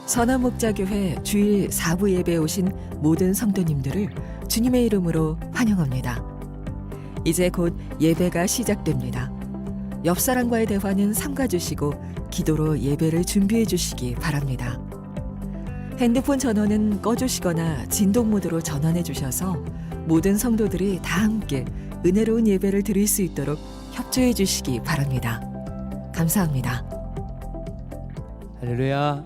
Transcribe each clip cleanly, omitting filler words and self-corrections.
선한목자교회 주일 4부 예배에 오신 모든 성도님들을 주님의 이름으로 환영합니다. 이제 곧 예배가 시작됩니다. 옆 사람과의 대화는 삼가주시고 기도로 예배를 준비해 주시기 바랍니다. 핸드폰 전원은 꺼주시거나 진동 모드로 전환해 주셔서 모든 성도들이 다 함께 은혜로운 예배를 드릴 수 있도록 협조해 주시기 바랍니다. 감사합니다. 할렐루야.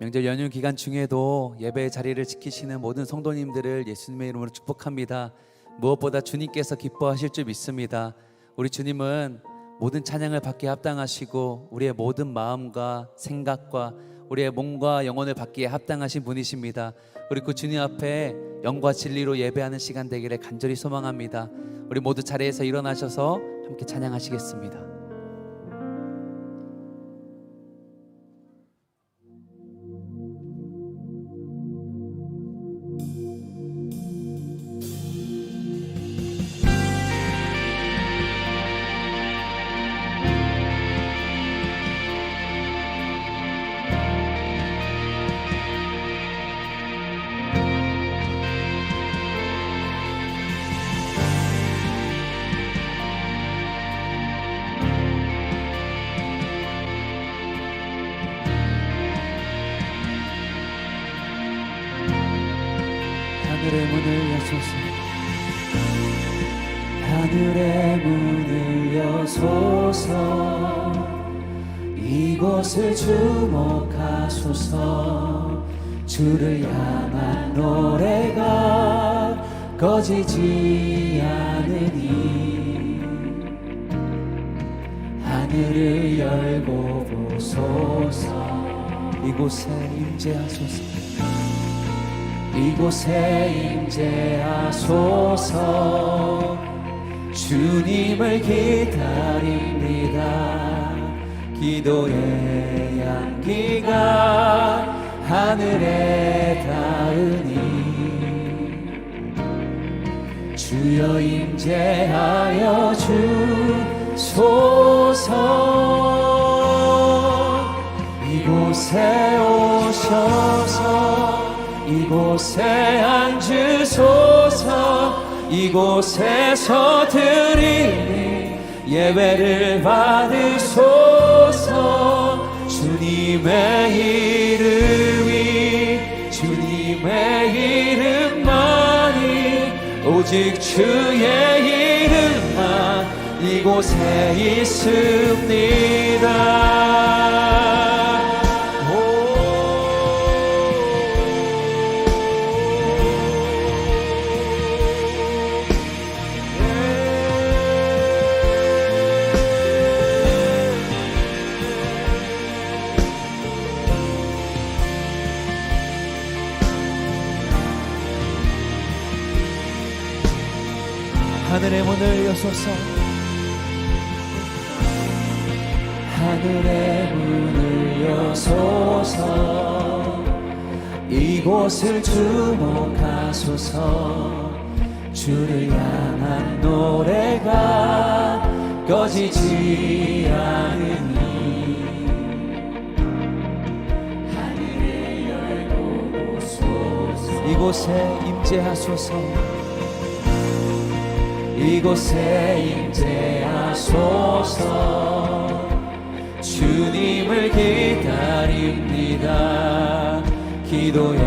명절 연휴 기간 중에도 예배의 자리를 지키시는 모든 성도님들을 예수님의 이름으로 축복합니다. 무엇보다 주님께서 기뻐하실 줄 믿습니다. 우리 주님은 모든 찬양을 받기에 합당하시고 우리의 모든 마음과 생각과 우리의 몸과 영혼을 받기에 합당하신 분이십니다. 우리 그 주님 앞에 영과 진리로 예배하는 시간 되기를 간절히 소망합니다. 우리 모두 자리에서 일어나셔서 함께 찬양하시겠습니다. 하늘의 문을 여소서, 하늘의 문을 여소서, 이곳을 주목하소서. 주를 향한 노래가 꺼지지 않으니 하늘을 열고 보소서. 이곳에 임재하소서, 이곳에 임재하소서. 주님을 기다립니다. 기도의 향기가 하늘에 닿으니 주여 임재하여 주소서. 이곳에 오셔서 이곳에 앉으소서. 이곳에서 드리니 예배를 받으소서. 주님의 이름이 주님의 이름만이 오직 주의 이름만 이곳에 있습니다. 하늘의 문을 여소서, 하늘의 문을 여소서. 이곳을 주목하소서. 주를 향한 노래가 꺼지지 않으니 하늘을 열고 보소서. 이곳에 임재하소서. 이곳에 임재하소서. 주님을 기다립니다. 기도의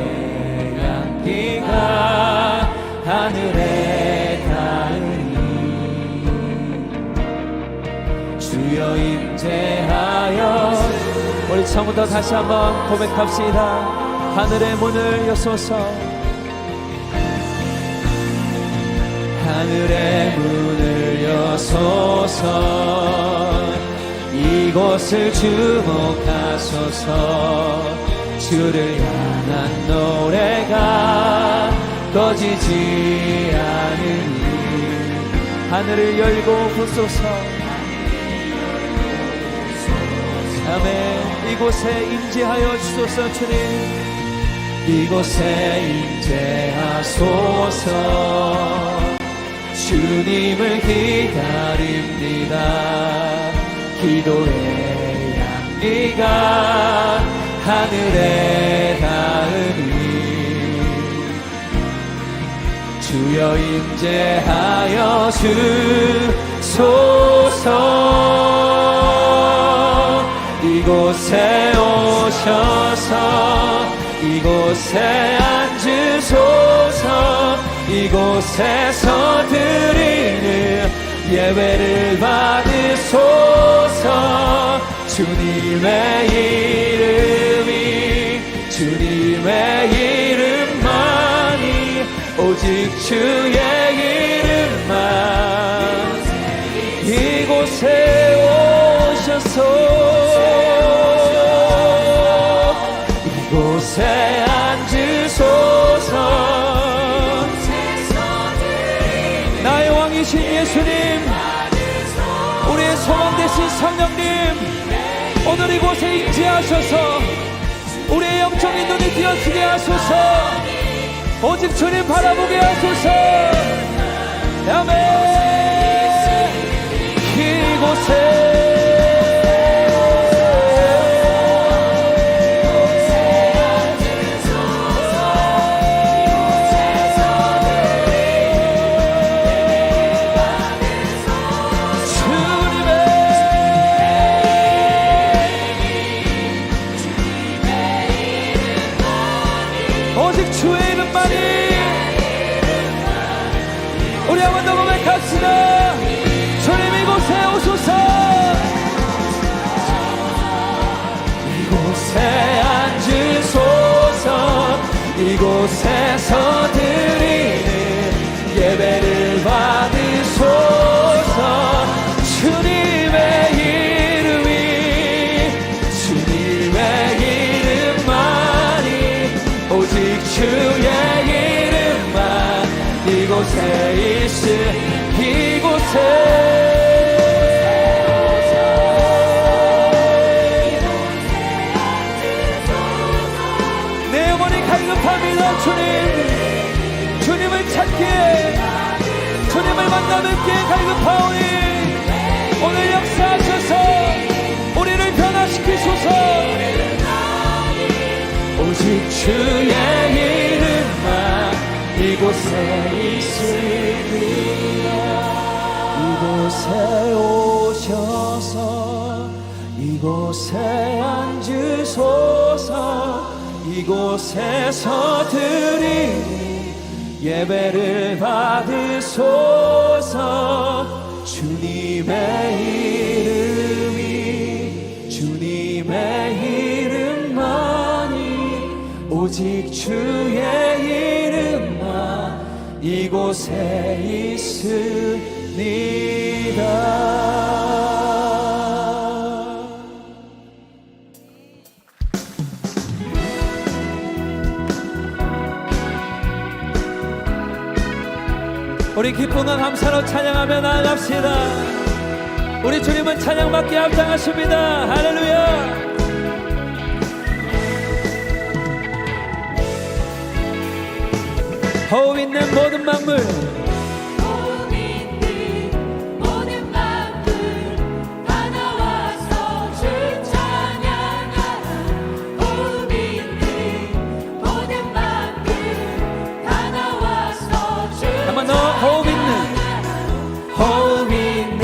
향기가 하늘에 닿으니 주여 임재하여. 우리 처음부터 다시 한번 고백합시다. 하늘의 문을 여소서, 하늘의 문을 여소서. 이곳을 주목하소서. 주를 향한 노래가 꺼지지 않으니 하늘을 열고 보소서. 아멘. 이곳에 임재하여 주소서. 주님, 이곳에 임재하소서. 주님을 기다립니다. 기도의 향기가 하늘에 닿으니 주여 임재하여 주소서. 이곳에 오셔서 이곳에 앉으소서. 이곳에서 드리는 예배를 받으소서. 주님의 이름이 주님의 이름만이 오직 주의 이름만 이곳에 오셔서 이곳에 앉으소서. 나의 왕이신 예수님, 우리의 소망 되신 성령님, 오늘 이곳에 임재하셔서 우리의 영적인 눈이 띄어지게 하소서. 오직 주님 바라보게 하소서. 아멘. 이곳에 오직 주의 이름만이. 우리 한번 더 고백합시다. 주님 이곳에 오소서. 이곳에 앉으소서. 이곳에서 드리는 예배를 받으소서. 주님의 이름이 주님의 이름만이 오직 주의 이름만 이곳에 있으 이곳에 내 영혼이 갈급합니다. 주님, 주님을 찾기에 주님을 만나뵙기에 갈급하오니 오늘 역사하셔서 우리를 변화시키소서. 오직 주의 이름만 이곳에 있으리라. 이곳에 오셔서 이곳에 앉으소서. 이곳에서 드리는 예배를 받으소서. 주님의 이름이 주님의 이름만이 오직 주의 이름만 이곳에 있으리다. 우리 기쁨과 감사로 찬양하며 나아갑시다. 우리 주님은 찬양받기에 합당하십니다. 할렐루야. 호흡 있는 모든 만물 다 나와서 주 찬양하라. 호흡 있는 모든 만물 다 나와서 주 한번 더. 호흡 있는 호흡 있는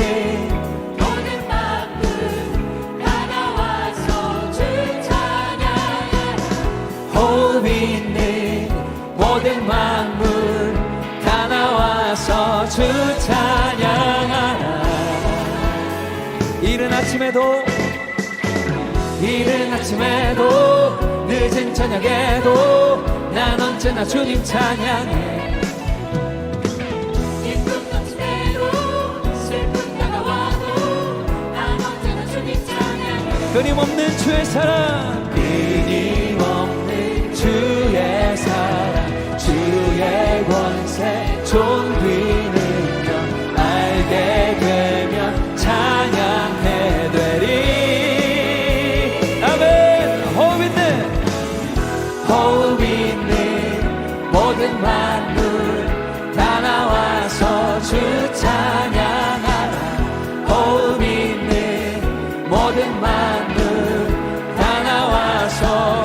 모든 만물 다 나와서 주 찬양하라. 호흡 있는 모든 만물 다 나와서 주 찬양하라. 이른 아침에도 늦은 저녁에도 난 언제나 주님 찬양해. 기쁨 넘치대로 슬픔 다가와도 난 언제나 주님 찬양해. 끊임없는 주의 사랑, 끊임없는 주의 사랑, 주의 권세 존귀 능력 알게 되면 찬양해 되리. 아멘. 호흡 있는 모든 만물 다 나와서 주 찬양하라. 호흡 있는 모든 만물 다 나와서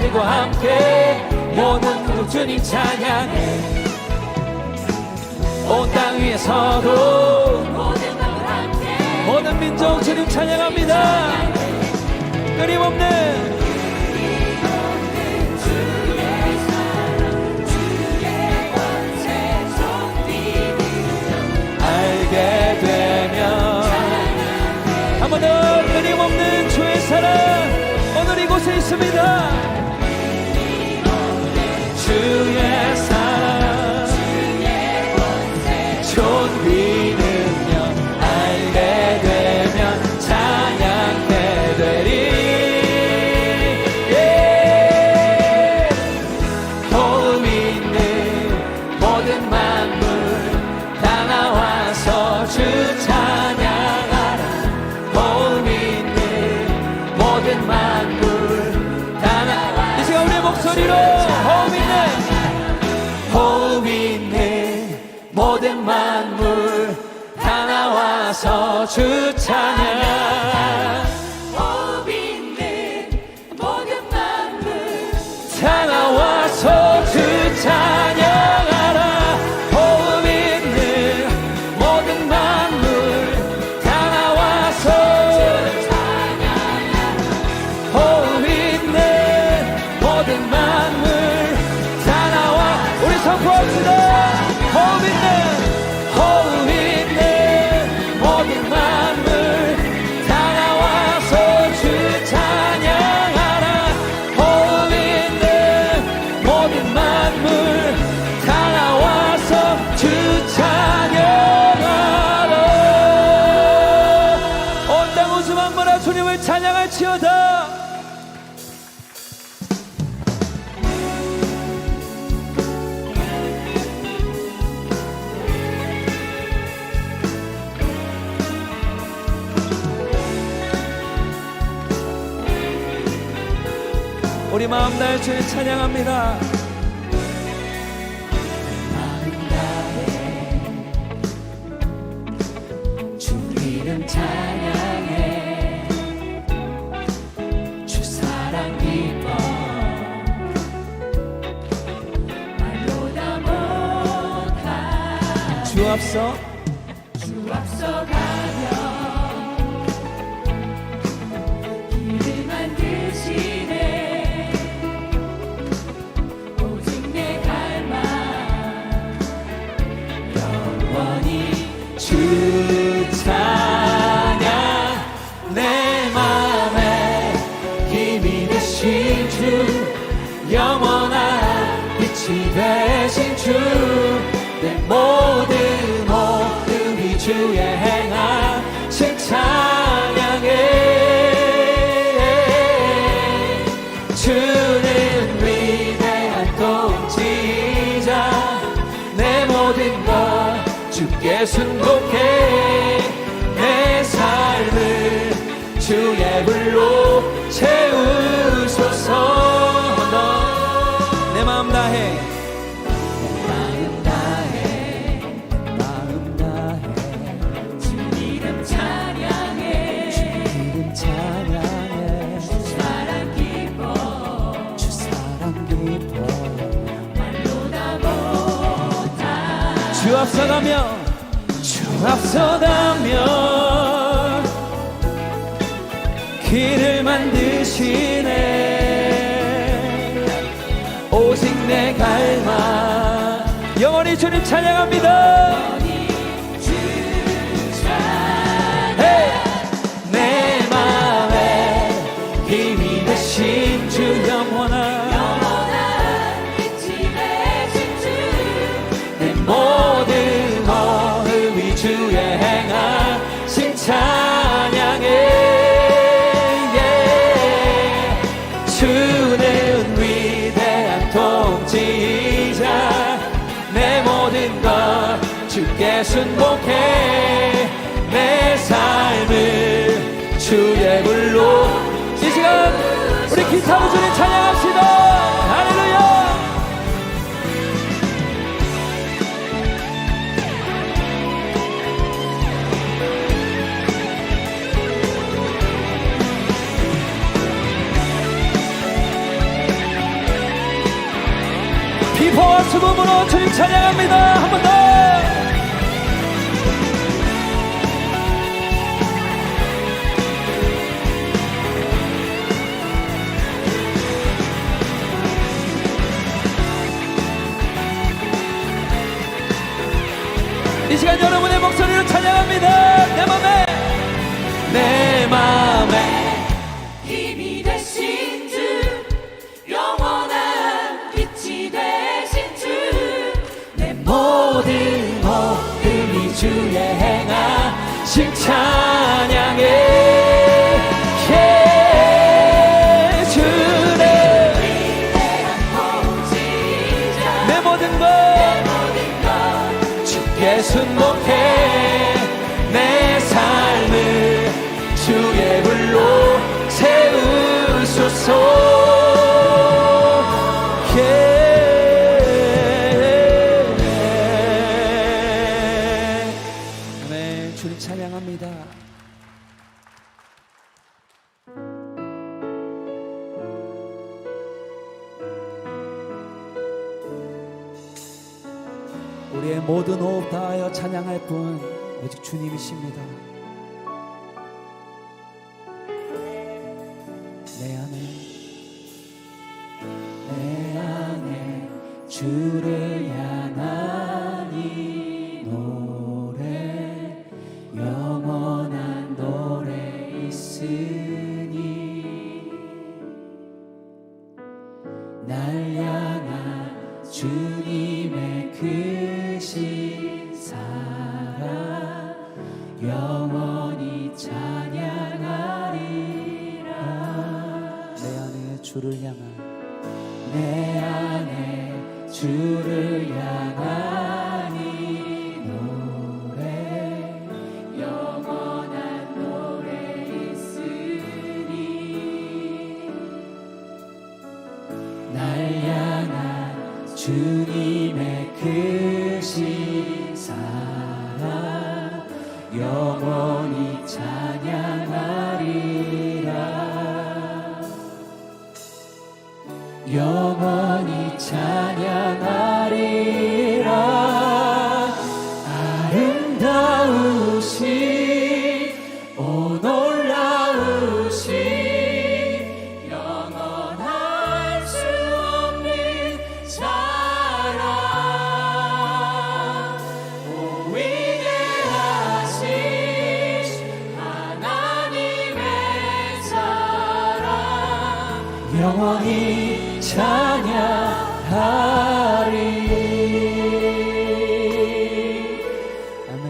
하늘과 함께 모든 민족 주님 찬양해. 온 땅 위에서도 모든 마음을 함께 모든 민족 주님 찬양합니다. 끊임없는 알게 되면 한 번 더 끊임없는 주의 사랑 오늘 이곳에 있습니다. 주의 사랑 존귀 능력 알게 되면 찬양해 되리. 호흡 있는 모든 만물 다 나와서 주 찬양하라. 호흡 있는 모든 만물 다 나와. 이 시간 우리의 목소리로 호흡 있는 모든 만물 다 나와서 주 찬양. 호흡 있는 모든 만물 다 나와서 주 찬양하라. 호흡 있는 모든 만물 다 나와서 호흡 있는 모든 만물 다 나와. 우리 선포합시다. 호흡 있는 모든 만물 다 나와서 주 찬양하라. 호흡 있는 모든 만물 다 나와서 주 찬양하라. 온 땅 웃음 한번아 주님을 찬양할지어다. 우리 마음 다해 주님 찬양합니다. 마음 다해 주 이름 찬양해. 주 사랑 기뻐 말로 다 못한 주 앞서 주 앞서 가며 길을 만드시네. 오직 내 갈망 영원히 주 찬양. 내 맘에 힘이 되신 주 영원한 빛이 되신 주 내 모든 모습이 주의 행하신 찬양해. 주는 위대한 통치자 내 모든 것 주께 순복해. 내 삶을 주의 불로 채우소서. 내 마음 다해 마음 다해 주 이름 찬양해. 이름 찬양해. 주 사랑 기뻐 주 사랑 기뻐 말로 다 못한 주 앞서가며 주 앞서가며 길을 만드시네. 오직 내 갈망 영원히 주님 찬양합니다. 주 찬양 내 맘에 힘이 되신 주 영원한 영원한 빛이 되신 주 내 모든 호흡이 주의 행하신 찬양해. 주는 위대한 통치자 내 모든 것 주께 순복해. 내 삶을 주의 불로. 이 시간 우리 기타로 주님 찬양합시다. 할렐루야. 비포와 수금으로 주님 찬양합니다. 한 번 더. 이 시간 여러분의 목소리로 찬양합니다. 내 맘에 힘이 되신 주 영원한 빛이 되신 주 내 모든 모든 주의 행하신 찬양해 주네. 위대한 통치자 내 모든 것 주께 순복해 내 삶을 주의 불로 세우소서. 아멘. 주님 찬양합니다. 우리의 모든 호흡 다하여 찬양할 분 오직 주님이십니다. 내 안에 주를 향한 이 노래 영원한 노래 있으니 날 향한 주님의 크신 사랑 영원히 찬양하리라. 내 안에 주를 향한 내 안에 주를 향한 이 노래 영원한 노래 있으니 날 향한 주님의 크신 사랑 영원히 찬양하리라. 영원히 찬양하리라. 아름다우신 오 놀라우신 영원할 수 없는 사랑 오 위대하신 하나님의 사랑 영원히 찬양하리. 아멘.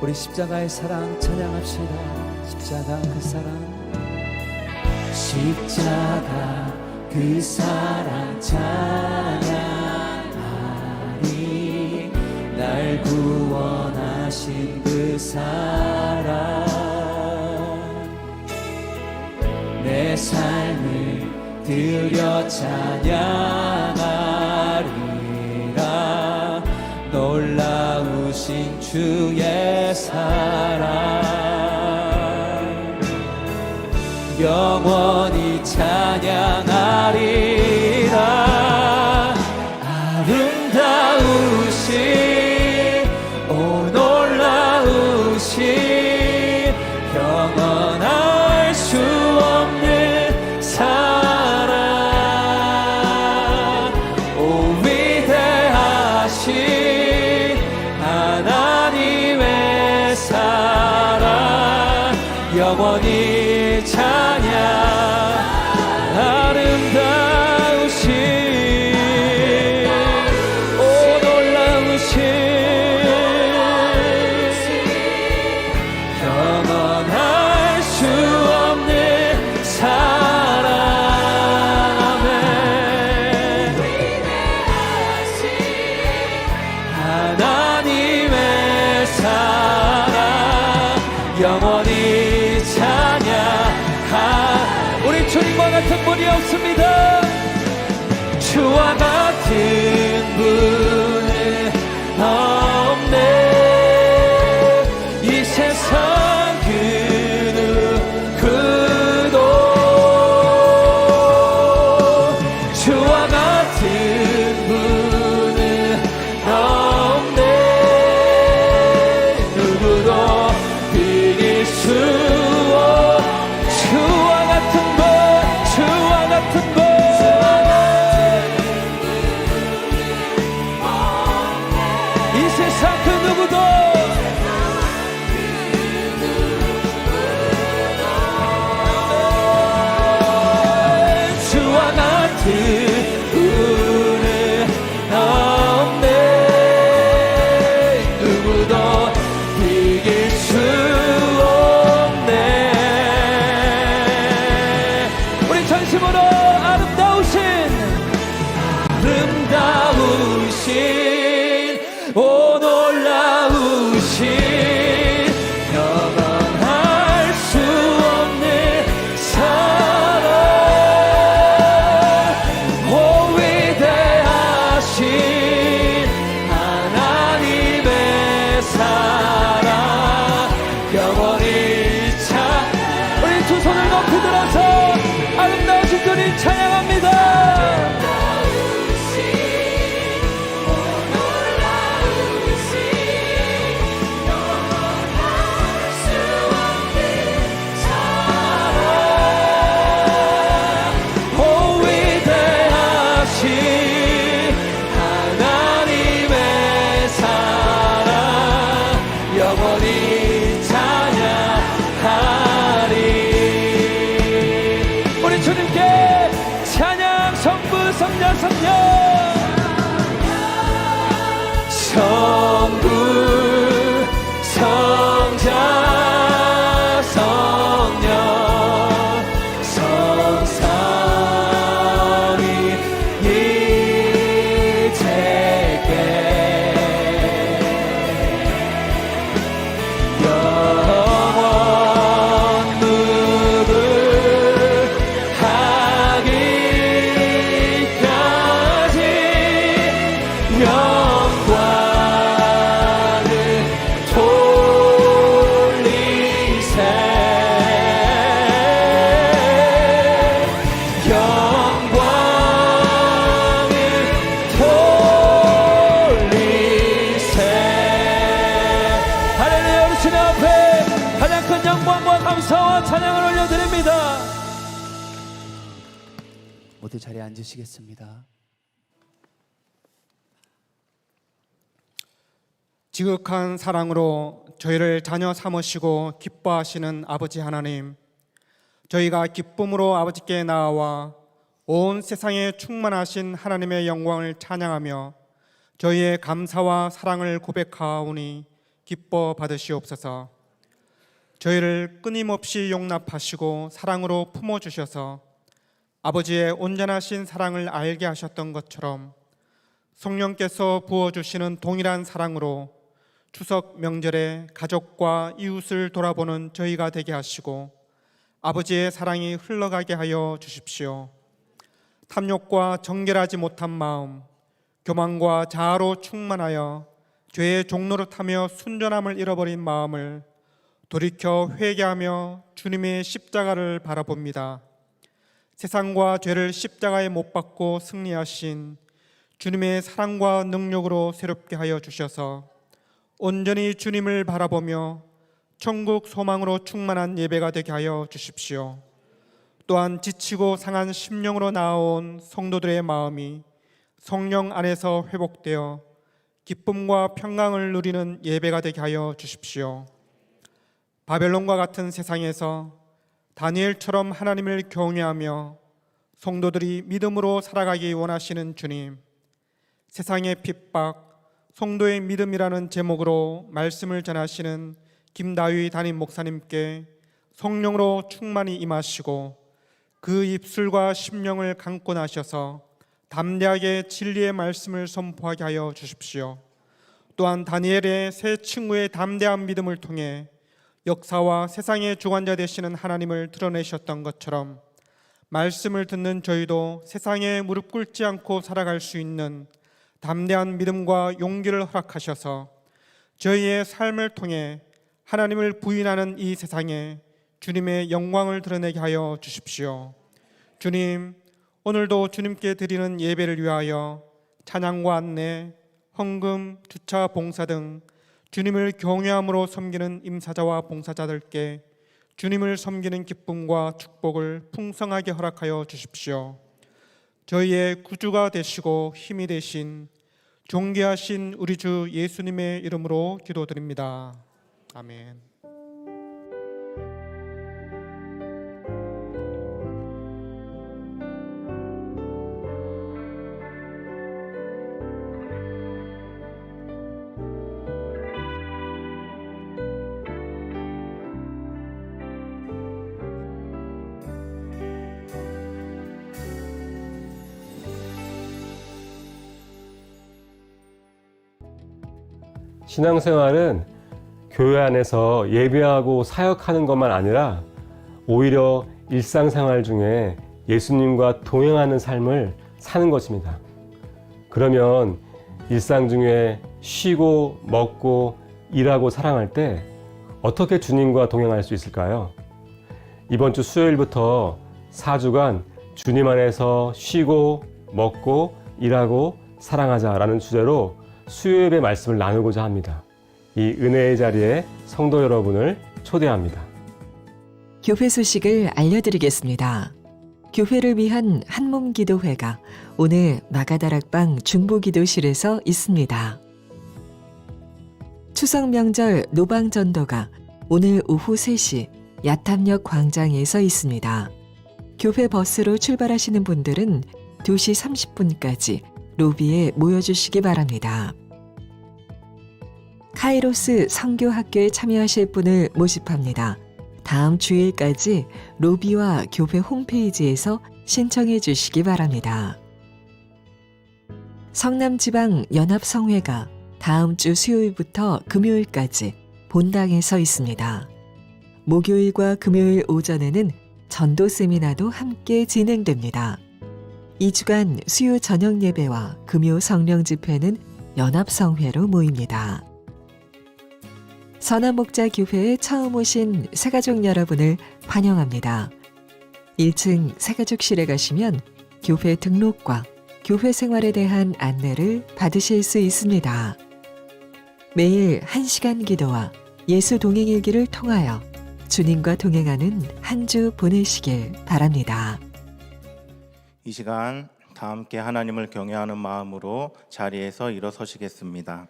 우리 십자가의 사랑 찬양합시다. 십자가 그 사랑 십자가 그 사랑 찬양하리. 날 구원하신 그 사랑 내 삶을 드려 찬양하리라. 놀라우신 주의 사랑 영원히 찬양하리라. 아름다우신 영원할 수 없는 사랑 오 위대하신 하나님의 사랑 영원히 찬양. 아름다우신 오 놀라우신 영원할 수 없는 사랑. 아멘. 위대하신 하나님의 사랑 영원히 찬양하. 우리 주님과 같은 분이 없습니다. 주와 같은 분은 없네. 이 세상 놀라우신 영원할 수 없는 사랑 오 위대하신 하나님의 사랑 영원히 차 우리 두 손을 높이 들어서 아름다우신 주님 찬양합니다. 성부 성자 성령 성삼위 이제께 영원 무궁하기까지 찬양을 올려드립니다. 모두 자리에 앉으시겠습니다. 지극한 사랑으로 저희를 자녀 삼으시고 기뻐하시는 아버지 하나님, 저희가 기쁨으로 아버지께 나아와 온 세상에 충만하신 하나님의 영광을 찬양하며 저희의 감사와 사랑을 고백하오니 기뻐 받으시옵소서. 저희를 끊임없이 용납하시고 사랑으로 품어주셔서 아버지의 온전하신 사랑을 알게 하셨던 것처럼 성령께서 부어주시는 동일한 사랑으로 추석 명절에 가족과 이웃을 돌아보는 저희가 되게 하시고 아버지의 사랑이 흘러가게 하여 주십시오. 탐욕과 정결하지 못한 마음, 교만과 자아로 충만하여 죄의 종로를 타며 순전함을 잃어버린 마음을 돌이켜 회개하며 주님의 십자가를 바라봅니다. 세상과 죄를 십자가에 못 박고 승리하신 주님의 사랑과 능력으로 새롭게 하여 주셔서 온전히 주님을 바라보며 천국 소망으로 충만한 예배가 되게 하여 주십시오. 또한 지치고 상한 심령으로 나아온 성도들의 마음이 성령 안에서 회복되어 기쁨과 평강을 누리는 예배가 되게 하여 주십시오. 바벨론과 같은 세상에서 다니엘처럼 하나님을 경외하며 성도들이 믿음으로 살아가기 원하시는 주님, 세상의 핍박, 성도의 믿음이라는 제목으로 말씀을 전하시는 김다휘 담임 목사님께 성령으로 충만히 임하시고 그 입술과 심령을 감고 나셔서 담대하게 진리의 말씀을 선포하게 하여 주십시오. 또한 다니엘의 세 친구의 담대한 믿음을 통해 역사와 세상의 주관자 되시는 하나님을 드러내셨던 것처럼 말씀을 듣는 저희도 세상에 무릎 꿇지 않고 살아갈 수 있는 담대한 믿음과 용기를 허락하셔서 저희의 삶을 통해 하나님을 부인하는 이 세상에 주님의 영광을 드러내게 하여 주십시오. 주님, 오늘도 주님께 드리는 예배를 위하여 찬양과 안내, 헌금, 주차 봉사 등 주님을 경외함으로 섬기는 임사자와 봉사자들께 주님을 섬기는 기쁨과 축복을 풍성하게 허락하여 주십시오. 저희의 구주가 되시고 힘이 되신 존귀하신 우리 주 예수님의 이름으로 기도드립니다. 아멘. 신앙생활은 교회 안에서 예배하고 사역하는 것만 아니라 오히려 일상생활 중에 예수님과 동행하는 삶을 사는 것입니다. 그러면 일상 중에 쉬고 먹고 일하고 사랑할 때 어떻게 주님과 동행할 수 있을까요? 이번 주 수요일부터 4주간 주님 안에서 쉬고 먹고 일하고 사랑하자라는 주제로 수요예배 말씀을 나누고자 합니다. 이 은혜의 자리에 성도 여러분을 초대합니다. 교회 소식을 알려드리겠습니다. 교회를 위한 한몸 기도회가 오늘 마가다락방 중보기도실에서 있습니다. 추석 명절 노방전도가 오늘 오후 3시 야탐역 광장에서 있습니다. 교회 버스로 출발하시는 분들은 2시 30분까지 로비에 모여주시기 바랍니다. 카이로스 선교학교에 참여하실 분을 모집합니다. 다음 주일까지 로비와 교회 홈페이지에서 신청해 주시기 바랍니다. 성남지방연합성회가 다음 주 수요일부터 금요일까지 본당에서 있습니다. 목요일과 금요일 오전에는 전도 세미나도 함께 진행됩니다. 2주간 수요 저녁 예배와 금요 성령 집회는 연합성회로 모입니다. 선한목자교회에 처음 오신 새가족 여러분을 환영합니다. 1층 새가족실에 가시면 교회 등록과 교회 생활에 대한 안내를 받으실 수 있습니다. 매일 1시간 기도와 예수 동행일기를 통하여 주님과 동행하는 한 주 보내시길 바랍니다. 이 시간 다 함께 하나님을 경외하는 마음으로 자리에서 일어서시겠습니다.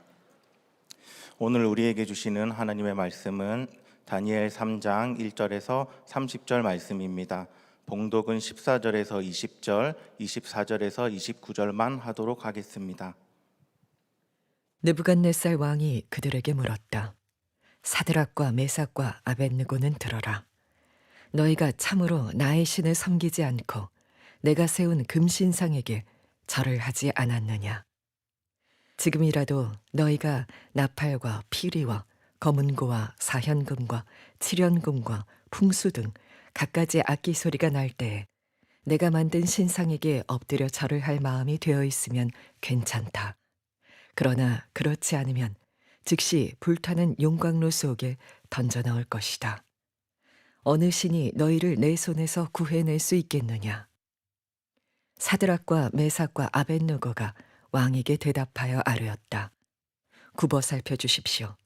오늘 우리에게 주시는 하나님의 말씀은 다니엘 3장 1절에서 30절 말씀입니다. 봉독은 14절에서 20절, 24절에서 29절만 하도록 하겠습니다. 느부갓네살 왕이 그들에게 물었다. 사드락과 메삭과 아벳느고는 들어라. 너희가 참으로 나의 신을 섬기지 않고 내가 세운 금신상에게 절을 하지 않았느냐. 지금이라도 너희가 나팔과 피리와 검은고와 사현금과 칠연금과 풍수 등 갖가지 악기 소리가 날 때에 내가 만든 신상에게 엎드려 절을 할 마음이 되어 있으면 괜찮다. 그러나 그렇지 않으면 즉시 불타는 용광로 속에 던져 넣을 것이다. 어느 신이 너희를 내 손에서 구해낼 수 있겠느냐. 사드락과 메삭과 아벳느고가 왕에게 대답하여 아뢰었다. 굽어 살펴주십시오.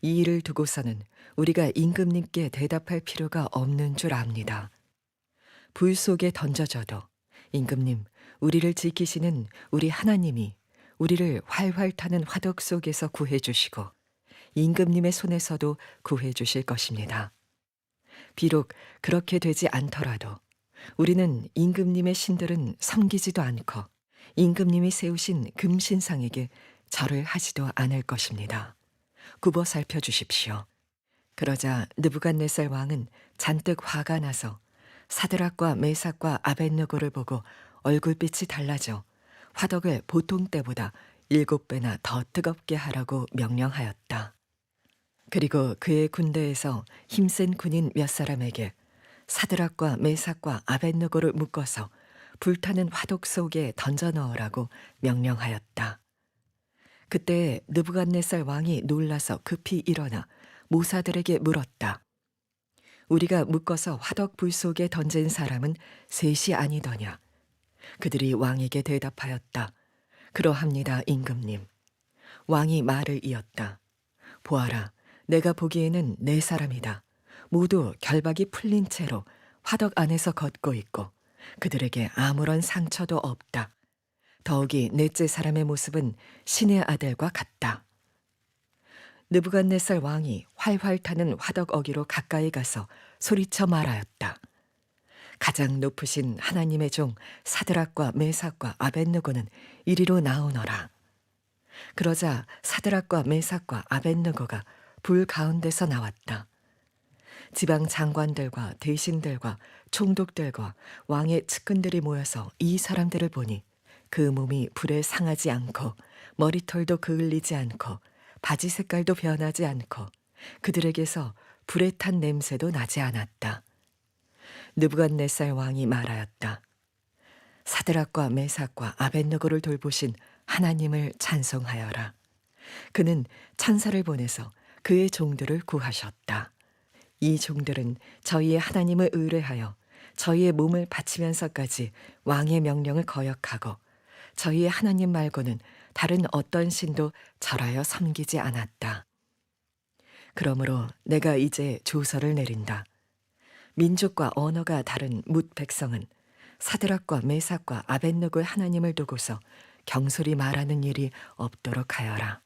이 일을 두고서는 우리가 임금님께 대답할 필요가 없는 줄 압니다. 불 속에 던져져도 임금님, 우리를 지키시는 우리 하나님이 우리를 활활 타는 화덕 속에서 구해주시고 임금님의 손에서도 구해주실 것입니다. 비록 그렇게 되지 않더라도 우리는 임금님의 신들은 섬기지도 않고 임금님이 세우신 금신상에게 절을 하지도 않을 것입니다. 굽어 살펴주십시오. 그러자 느부갓네살 왕은 잔뜩 화가 나서 사드락과 메삭과 아벳느고를 보고 얼굴빛이 달라져 화덕을 보통 때보다 7배나 더 뜨겁게 하라고 명령하였다. 그리고 그의 군대에서 힘센 군인 몇 사람에게 사드락과 메삭과 아벳느고를 묶어서 불타는 화덕 속에 던져 넣으라고 명령하였다. 그때 느부갓네살 왕이 놀라서 급히 일어나 모사들에게 물었다. 우리가 묶어서 화덕 불 속에 던진 사람은 셋이 아니더냐. 그들이 왕에게 대답하였다. 그러합니다, 임금님. 왕이 말을 이었다. 보아라, 내가 보기에는 4사람이다. 모두 결박이 풀린 채로 화덕 안에서 걷고 있고 그들에게 아무런 상처도 없다. 더욱이 넷째 사람의 모습은 신의 아들과 같다. 느부갓네살 왕이 활활 타는 화덕 어기로 가까이 가서 소리쳐 말하였다. 가장 높으신 하나님의 종 사드락과 메삭과 아벳느고는 이리로 나오너라. 그러자 사드락과 메삭과 아벳느고가 불 가운데서 나왔다. 지방 장관들과 대신들과 총독들과 왕의 측근들이 모여서 이 사람들을 보니 그 몸이 불에 상하지 않고 머리털도 그을리지 않고 바지 색깔도 변하지 않고 그들에게서 불에 탄 냄새도 나지 않았다. 느부갓네살 왕이 말하였다. 사드락과 메삭과 아벳느고를 돌보신 하나님을 찬송하여라. 그는 천사를 보내서 그의 종들을 구하셨다. 이 종들은 저희의 하나님을 의뢰하여 저희의 몸을 바치면서까지 왕의 명령을 거역하고 저희의 하나님 말고는 다른 어떤 신도 절하여 섬기지 않았다. 그러므로 내가 이제 조서를 내린다. 민족과 언어가 다른 뭇 백성은 사드락과 메삭과 아벳느고의 하나님을 두고서 경솔히 말하는 일이 없도록 하여라.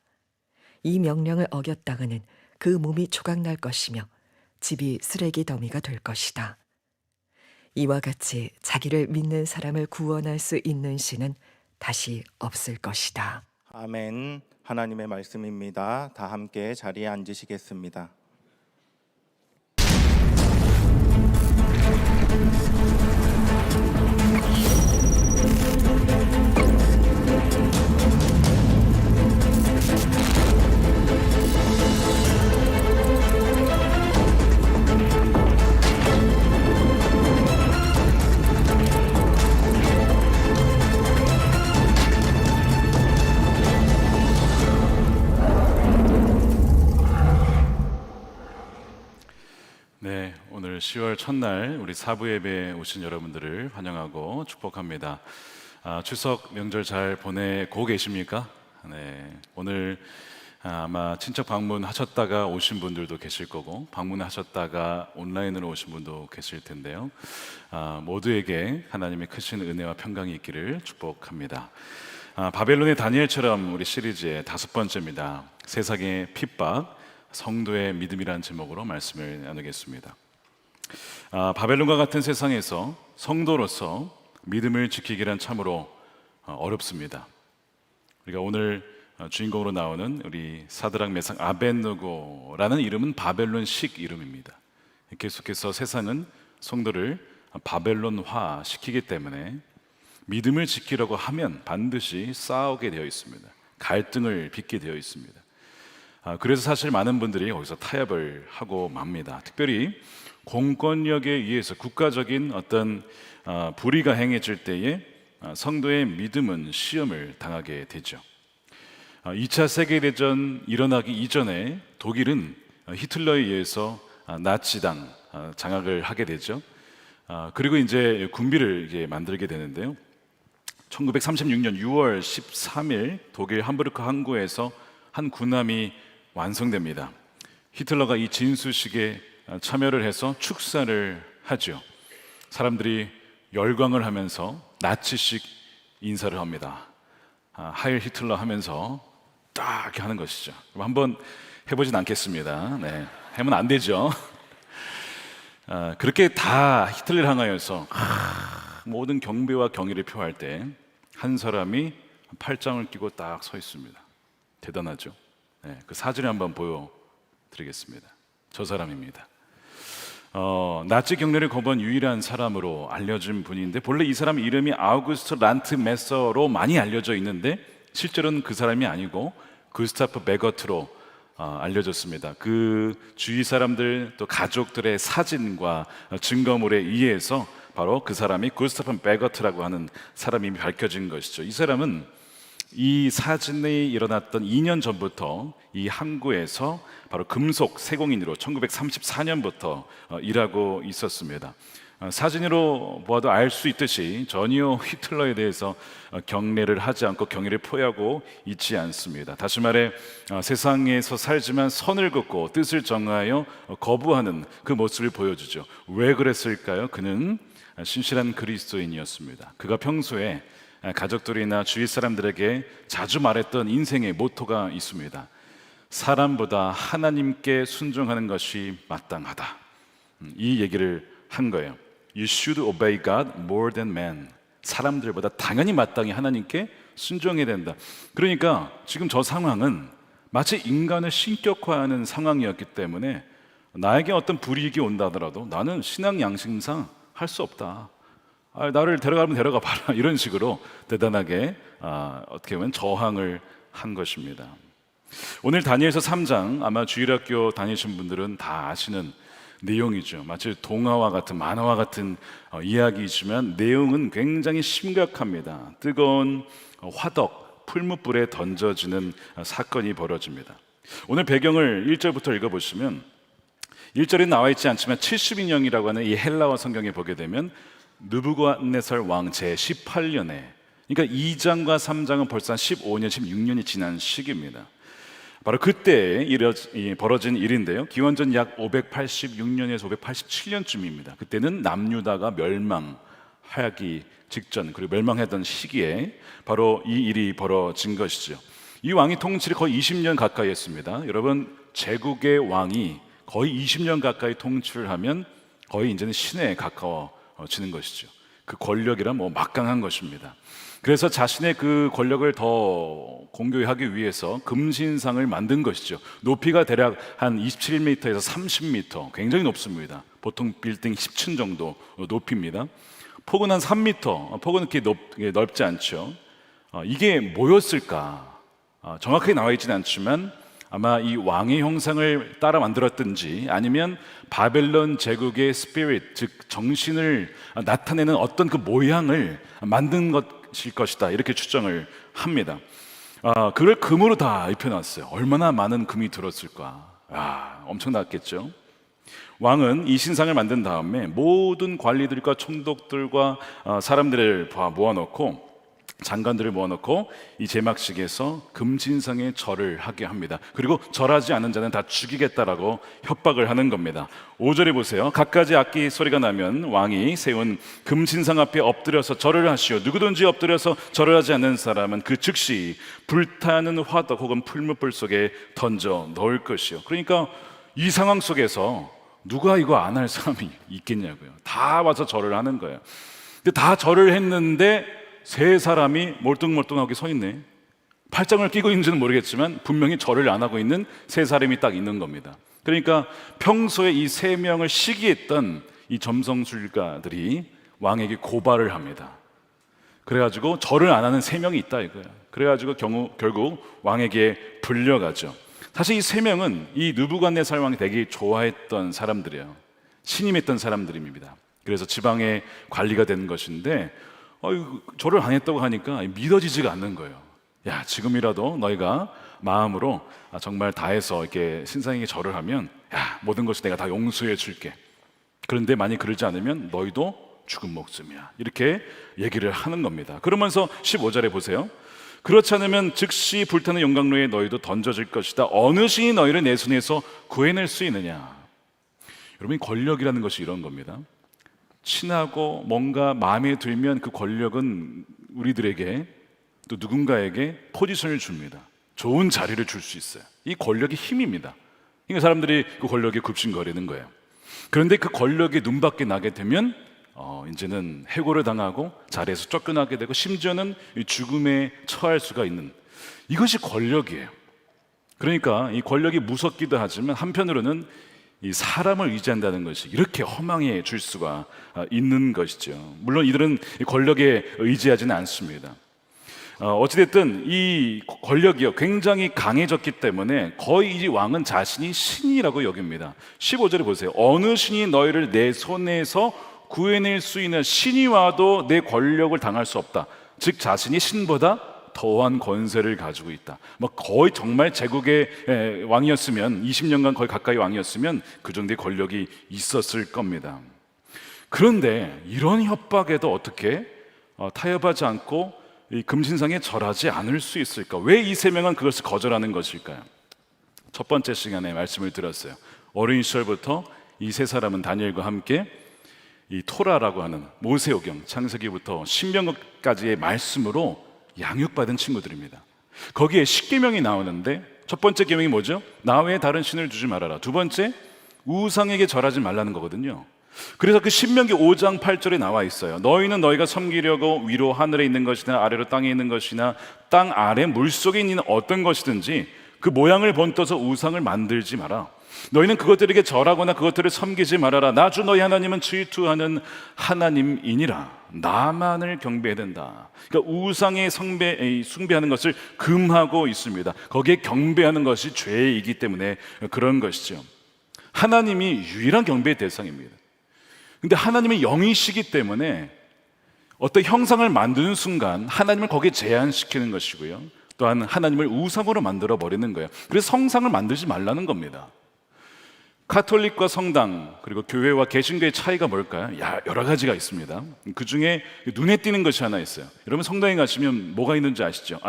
이 명령을 어겼다가는 그 몸이 조각날 것이며 집이 쓰레기 더미가 될 것이다. 이와 같이 자기를 믿는 사람을 구원할 수 있는 신은 다시 없을 것이다. 아멘. 하나님의 말씀입니다. 다 함께 자리에 앉으시겠습니다. 네, 오늘 10월 첫날 우리 사부 예배에 오신 여러분들을 환영하고 축복합니다. 추석 명절 잘 보내고 계십니까? 네, 오늘 아마 친척 방문하셨다가 오신 분들도 계실 거고 방문하셨다가 온라인으로 오신 분도 계실 텐데요. 모두에게 하나님의 크신 은혜와 평강이 있기를 축복합니다. 바벨론의 다니엘처럼 우리 시리즈의 5번째입니다. 세상의 핍박, 성도의 믿음이라는 제목으로 말씀을 나누겠습니다. 바벨론과 같은 세상에서 성도로서 믿음을 지키기란 참으로 어렵습니다. 우리가 오늘 주인공으로 나오는 우리 사드락 메삭 아벳느고라는 이름은 바벨론식 이름입니다. 계속해서 세상은 성도를 바벨론화 시키기 때문에 믿음을 지키려고 하면 반드시 싸우게 되어 있습니다. 갈등을 빚게 되어 있습니다. 그래서 사실 많은 분들이 거기서 타협을 하고 맙니다. 특별히 공권력에 의해서 국가적인 어떤 불의가 행해질 때에 성도의 믿음은 시험을 당하게 되죠. 2차 세계대전 일어나기 이전에 독일은 히틀러에 의해서 나치당 장악을 하게 되죠. 그리고 이제 군비를 이제 만들게 되는데요. 1936년 6월 13일 독일 함부르크 항구에서 한 군함이 완성됩니다. 히틀러가 이 진수식에 참여를 해서 축사를 하죠. 사람들이 열광을 하면서 나치식 인사를 합니다. 하일 히틀러 하면서 딱 이렇게 하는 것이죠. 그럼 한번 해보진 않겠습니다. 네, 하면 안 되죠. 그렇게 다 히틀러를 향하여서 모든 경배와 경의를 표할 때 한 사람이 팔짱을 끼고 딱 서 있습니다. 대단하죠. 네, 그 사진을 한번 보여드리겠습니다. 저 사람입니다. 나치 경례를 거부한 유일한 사람으로 알려진 분인데 본래 이 사람 이름이 아우구스트 란트 메서로 많이 알려져 있는데 실제로는 그 사람이 아니고 구스타프 베거트로 알려졌습니다. 그 주위 사람들 또 가족들의 사진과 증거물에 의해서 바로 그 사람이 구스타프 베거트라고 하는 사람이 밝혀진 것이죠. 이 사람은 이 사진이 일어났던 2년 전부터 이 항구에서 바로 금속 세공인으로 1934년부터 일하고 있었습니다. 사진으로 보아도 알 수 있듯이 전혀 히틀러에 대해서 경례를 하지 않고 경의를 표하고 있지 않습니다. 다시 말해 세상에서 살지만 선을 긋고 뜻을 정하여 거부하는 그 모습을 보여주죠. 왜 그랬을까요? 그는 신실한 그리스도인이었습니다. 그가 평소에 가족들이나 주위 사람들에게 자주 말했던 인생의 모토가 있습니다. 사람보다 하나님께 순종하는 것이 마땅하다. 이 얘기를 한 거예요. You should obey God more than man. 사람들보다 당연히 마땅히 하나님께 순종해야 된다. 그러니까 지금 저 상황은 마치 인간을 신격화하는 상황이었기 때문에 나에게 어떤 불이익이 온다 하더라도 나는 신앙 양심상 할 수 없다. 나를 데려가면 데려가 봐라. 이런 식으로 대단하게 어떻게 보면 저항을 한 것입니다. 오늘 다니엘서 3장 아마 주일학교 다니신 분들은 다 아시는 내용이죠. 마치 동화와 같은 만화와 같은 이야기이지만 내용은 굉장히 심각합니다. 뜨거운 화덕, 풀무불에 던져지는 사건이 벌어집니다. 오늘 배경을 1절부터 읽어보시면 1절에 나와 있지 않지만 70인형이라고 하는 이 헬라어 성경에 보게 되면 느부갓네살 왕 제18년에, 그러니까 2장과 3장은 벌써 한 15년, 16년이 지난 시기입니다. 바로 그때 벌어진 일인데요. 기원전 약 586년에서 587년쯤입니다. 그때는 남유다가 멸망하기 직전, 그리고 멸망했던 시기에 바로 이 일이 벌어진 것이죠. 이 왕이 통치를 거의 20년 가까이 했습니다. 여러분, 제국의 왕이 거의 20년 가까이 통치를 하면 거의 이제는 신에 가까워지는 것이죠. 그 권력이란 뭐 막강한 것입니다. 그래서 자신의 그 권력을 더 공고히 하기 위해서 금신상을 만든 것이죠. 높이가 대략 한 27m에서 30m, 굉장히 높습니다. 보통 빌딩 10층 정도 높이입니다. 폭은 한 3m, 폭은 그렇게 넓지 않죠. 이게 뭐였을까? 정확하게 나와 있지는 않지만 아마 이 왕의 형상을 따라 만들었든지 아니면 바벨론 제국의 스피릿, 즉 정신을 나타내는 어떤 그 모양을 만든 것일 것이다, 이렇게 추정을 합니다. 그걸 금으로 다 입혀놨어요. 얼마나 많은 금이 들었을까? 엄청났겠죠. 왕은 이 신상을 만든 다음에 모든 관리들과 총독들과 사람들을 모아놓고, 장관들을 모아놓고 이 제막식에서 금신상에 절을 하게 합니다. 그리고 절하지 않은 자는 다 죽이겠다라고 협박을 하는 겁니다. 5절에 보세요. 갖가지 악기 소리가 나면 왕이 세운 금신상 앞에 엎드려서 절을 하시오. 누구든지 엎드려서 절을 하지 않는 사람은 그 즉시 불타는 화덕 혹은 풀무불 속에 던져 넣을 것이요. 그러니까 이 상황 속에서 누가 이거 안 할 사람이 있겠냐고요. 다 와서 절을 하는 거예요. 근데 다 절을 했는데 세 사람이 멀뚱멀뚱하게 서 있네. 팔짱을 끼고 있는지는 모르겠지만 분명히 절을 안 하고 있는 세 사람이 딱 있는 겁니다. 그러니까 평소에 이 세 명을 시기했던 이 점성술가들이 왕에게 고발을 합니다. 그래가지고 절을 안 하는 세 명이 있다 이거야. 그래가지고 결국 왕에게 불려가죠. 사실 이 세 명은 이 느부갓네살 왕이 되게 좋아했던 사람들이에요. 신임했던 사람들입니다. 그래서 지방의 관리가 된 것인데 절을 안 했다고 하니까 믿어지지가 않는 거예요. 야, 지금이라도 너희가 마음으로 정말 다해서 이렇게 신상에게 절을 하면 모든 것을 내가 다 용서해 줄게. 그런데 만약 그러지 않으면 너희도 죽은 목숨이야. 이렇게 얘기를 하는 겁니다. 그러면서 15절에 보세요. 그렇지 않으면 즉시 불타는 용광로에 너희도 던져질 것이다. 어느 신이 너희를 내 손에서 구해낼 수 있느냐. 여러분, 권력이라는 것이 이런 겁니다. 친하고 뭔가 마음에 들면 그 권력은 우리들에게 또 누군가에게 포지션을 줍니다. 좋은 자리를 줄 수 있어요. 이 권력이 힘입니다. 그러니까 사람들이 그 권력에 굽신거리는 거예요. 그런데 그 권력이 눈밖에 나게 되면 이제는 해고를 당하고 자리에서 쫓겨나게 되고 심지어는 죽음에 처할 수가 있는, 이것이 권력이에요. 그러니까 이 권력이 무섭기도 하지만 한편으로는 이 사람을 의지한다는 것이 이렇게 허망해질 수가 있는 것이죠. 물론 이들은 권력에 의지하지는 않습니다. 어찌됐든 이 권력이 굉장히 강해졌기 때문에 거의 이 왕은 자신이 신이라고 여깁니다. 15절에 보세요. 어느 신이 너희를 내 손에서 구해낼 수 있는, 신이 와도 내 권력을 당할 수 없다. 즉 자신이 신보다 더한 권세를 가지고 있다. 거의 정말 제국의 왕이었으면, 20년간 거의 가까이 왕이었으면 그 정도의 권력이 있었을 겁니다. 그런데 이런 협박에도 어떻게 타협하지 않고 이 금신상에 절하지 않을 수 있을까? 왜 이 세 명은 그것을 거절하는 것일까요? 첫 번째 시간에 말씀을 드렸어요. 어린 시절부터 이 세 사람은 다니엘과 함께 이 토라라고 하는 모세오경, 창세기부터 신명기까지의 말씀으로 양육받은 친구들입니다. 거기에 10계명이 나오는데 첫 번째 계명이 뭐죠? 나 외에 다른 신을 두지 말아라. 두 번째, 우상에게 절하지 말라는 거거든요. 그래서 그 신명기 5장 8절에 나와 있어요. 너희는 너희가 섬기려고 위로 하늘에 있는 것이나 아래로 땅에 있는 것이나 땅 아래 물속에 있는 어떤 것이든지 그 모양을 본떠서 우상을 만들지 마라. 너희는 그것들에게 절하거나 그것들을 섬기지 말아라. 나 주 너희 하나님은 질투하는 하나님이니라. 나만을 경배해야 된다. 그러니까 우상의 숭배하는 것을 금하고 있습니다. 거기에 경배하는 것이 죄이기 때문에 그런 것이죠. 하나님이 유일한 경배의 대상입니다. 근데 하나님의 영이시기 때문에 어떤 형상을 만드는 순간 하나님을 거기에 제한시키는 것이고요. 또한 하나님을 우상으로 만들어 버리는 거예요. 그래서 성상을 만들지 말라는 겁니다. 카톨릭과 성당 그리고 교회와 개신교의 차이가 뭘까요? 여러 가지가 있습니다. 그 중에 눈에 띄는 것이 하나 있어요. 여러분 성당에 가시면 뭐가 있는지 아시죠?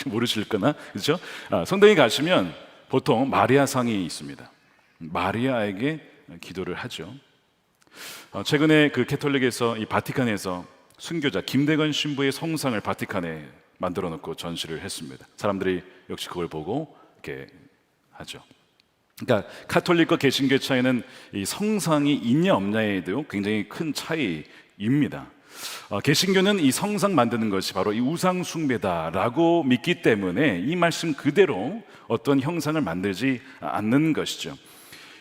모르실 거나 그렇죠? 성당에 가시면 보통 마리아상이 있습니다. 마리아에게 기도를 하죠. 최근에 그 캐톨릭에서 이 바티칸에서 순교자 김대건 신부의 성상을 바티칸에 만들어 놓고 전시를 했습니다. 사람들이 역시 그걸 보고 이렇게 하죠. 그러니까 카톨릭과 개신교의 차이는 이 성상이 있냐 없냐에도 굉장히 큰 차이입니다. 개신교는 이 성상 만드는 것이 바로 이 우상 숭배다라고 믿기 때문에 이 말씀 그대로 어떤 형상을 만들지 않는 것이죠.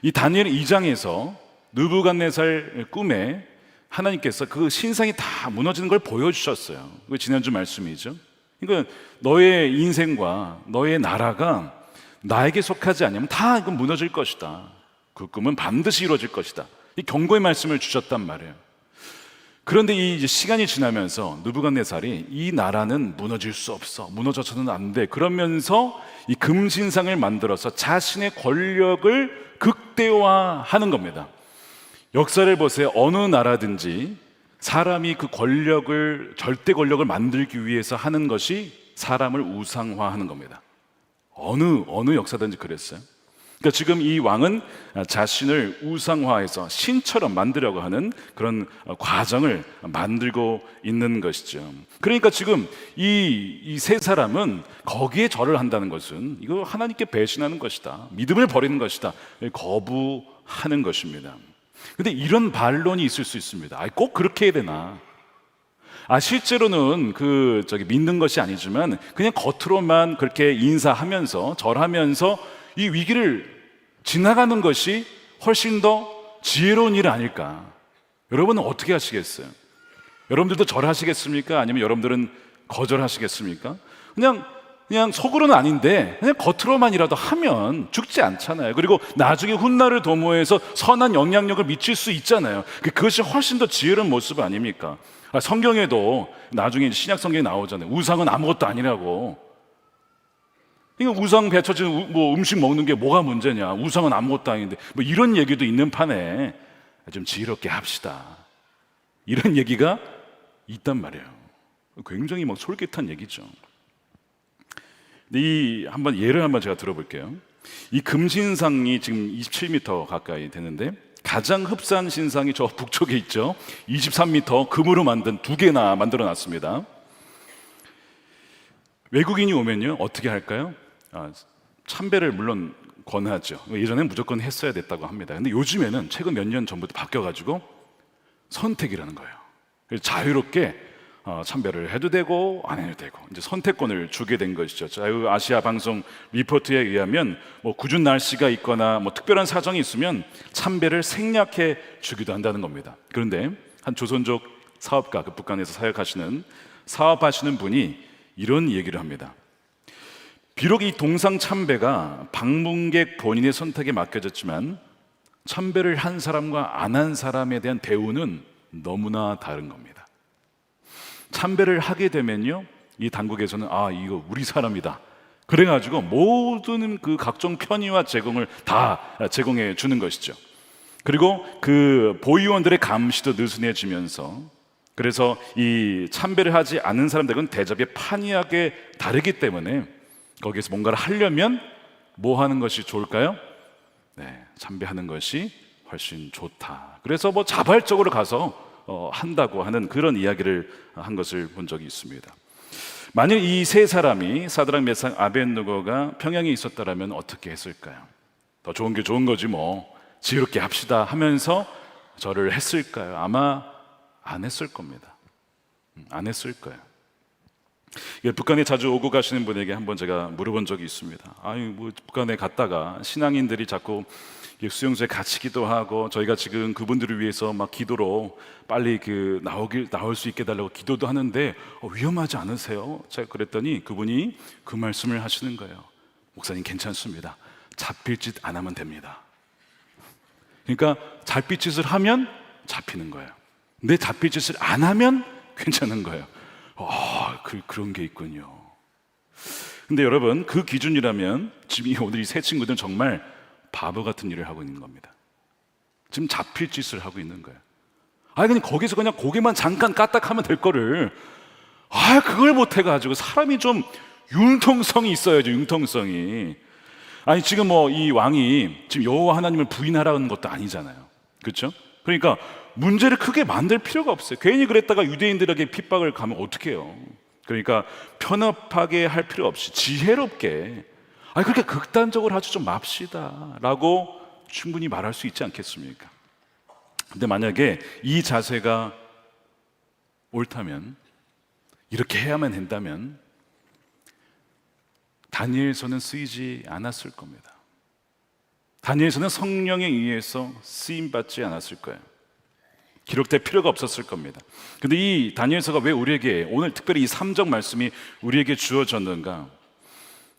이 다니엘 2장에서 느부갓네살 꿈에 하나님께서 그 신상이 다 무너지는 걸 보여주셨어요. 그 지난주 말씀이죠. 그러니까 너의 인생과 너의 나라가 나에게 속하지 않으면 다 이건 무너질 것이다. 그 꿈은 반드시 이루어질 것이다. 이 경고의 말씀을 주셨단 말이에요. 그런데 이 시간이 지나면서 느부갓네살이 이 나라는 무너질 수 없어, 무너져서는 안 돼, 그러면서 이 금신상을 만들어서 자신의 권력을 극대화하는 겁니다. 역사를 보세요. 어느 나라든지 사람이 그 권력을, 절대 권력을 만들기 위해서 하는 것이 사람을 우상화하는 겁니다. 어느 역사든지 그랬어요. 그러니까 지금 이 왕은 자신을 우상화해서 신처럼 만들려고 하는 그런 과정을 만들고 있는 것이죠. 그러니까 지금 이 세 사람은 거기에 절을 한다는 것은 이거 하나님께 배신하는 것이다, 믿음을 버리는 것이다, 거부하는 것입니다. 근데 이런 반론이 있을 수 있습니다. 꼭 그렇게 해야 되나? 실제로는 믿는 것이 아니지만 그냥 겉으로만 그렇게 인사하면서 절하면서 이 위기를 지나가는 것이 훨씬 더 지혜로운 일 아닐까? 여러분은 어떻게 하시겠어요? 여러분들도 절하시겠습니까? 아니면 여러분들은 거절하시겠습니까? 그냥 속으로는 아닌데 그냥 겉으로만이라도 하면 죽지 않잖아요. 그리고 나중에 훗날을 도모해서 선한 영향력을 미칠 수 있잖아요. 그것이 훨씬 더 지혜로운 모습 아닙니까? 성경에도 나중에 신약 성경에 나오잖아요. 우상은 아무것도 아니라고. 그러니까 우상 배쳐진 음식 먹는 게 뭐가 문제냐? 우상은 아무것도 아닌데 이런 얘기도 있는 판에 좀 지혜롭게 합시다. 이런 얘기가 있단 말이에요. 굉장히 솔깃한 얘기죠. 한번 예를 제가 들어볼게요. 이 금신상이 지금 27m 가까이 되는데 가장 흡사한 신상이 저 북쪽에 있죠. 23m 금으로 만든 2개나 만들어 놨습니다. 외국인이 오면요 어떻게 할까요? 참배를 물론 권하죠. 예전엔 무조건 했어야 됐다고 합니다. 근데 요즘에는 최근 몇 년 전부터 바뀌어가지고 선택이라는 거예요. 그래서 자유롭게 참배를 해도 되고 안 해도 되고 이제 선택권을 주게 된 것이죠. 자유아시아 방송 리포트에 의하면 궂은 날씨가 있거나 특별한 사정이 있으면 참배를 생략해 주기도 한다는 겁니다. 그런데 한 조선족 사업가, 북한에서 사업하시는 분이 이런 얘기를 합니다. 비록 이 동상 참배가 방문객 본인의 선택에 맡겨졌지만 참배를 한 사람과 안 한 사람에 대한 대우는 너무나 다른 겁니다. 참배를 하게 되면요 이 당국에서는 이거 우리 사람이다 그래가지고 모든 그 각종 편의와 제공을 다 제공해 주는 것이죠. 그리고 그 보위원들의 감시도 느슨해지면서 그래서 이 참배를 하지 않은 사람들은 대접이 판이하게 다르기 때문에 거기에서 뭔가를 하려면 뭐 하는 것이 좋을까요? 참배하는 것이 훨씬 좋다. 그래서 자발적으로 가서 한다고 하는 그런 이야기를 한 것을 본 적이 있습니다. 만약 이 세 사람이 사드락 메삭 아벳느고가 평양에 있었다면 어떻게 했을까요? 더 좋은 게 좋은 거지 지혜롭게 합시다 하면서 절을 했을까요? 아마 안 했을 겁니다. 안 했을 거예요. 북한에 자주 오고 가시는 분에게 한번 제가 물어본 적이 있습니다. 아니 뭐 북한에 갔다가 신앙인들이 자꾸 수용소에 갇히기도 하고 저희가 지금 그분들을 위해서 막 기도로 빨리 나올 수 있게 해달라고 기도도 하는데 위험하지 않으세요? 제가 그랬더니 그분이 그 말씀을 하시는 거예요. 목사님 괜찮습니다. 잡힐 짓 안 하면 됩니다. 그러니까 잡힐 짓을 하면 잡히는 거예요. 근데 잡힐 짓을 안 하면 괜찮은 거예요. 그런 게 있군요. 근데 여러분, 그 기준이라면 지금 오늘 이 세 친구들은 정말 바보 같은 일을 하고 있는 겁니다. 지금 잡힐 짓을 하고 있는 거예요. 그냥 거기서 그냥 고개만 잠깐 까딱하면 될 거를 그걸 못 해가지고 사람이 좀 융통성이 있어야죠. 융통성이. 지금 이 왕이 지금 여호와 하나님을 부인하라는 것도 아니잖아요. 그렇죠? 그러니까 문제를 크게 만들 필요가 없어요. 괜히 그랬다가 유대인들에게 핍박을 가면 어떻게 해요? 그러니까 편협하게 할 필요 없이 지혜롭게 그렇게 극단적으로 하지 좀 맙시다 라고 충분히 말할 수 있지 않겠습니까? 근데 만약에 이 자세가 옳다면, 이렇게 해야만 된다면 다니엘서는 쓰이지 않았을 겁니다. 다니엘서는 성령에 의해서 쓰임받지 않았을 거예요. 기록될 필요가 없었을 겁니다. 근데 이 다니엘서가 왜 우리에게, 오늘 특별히 이 3장 말씀이 우리에게 주어졌는가?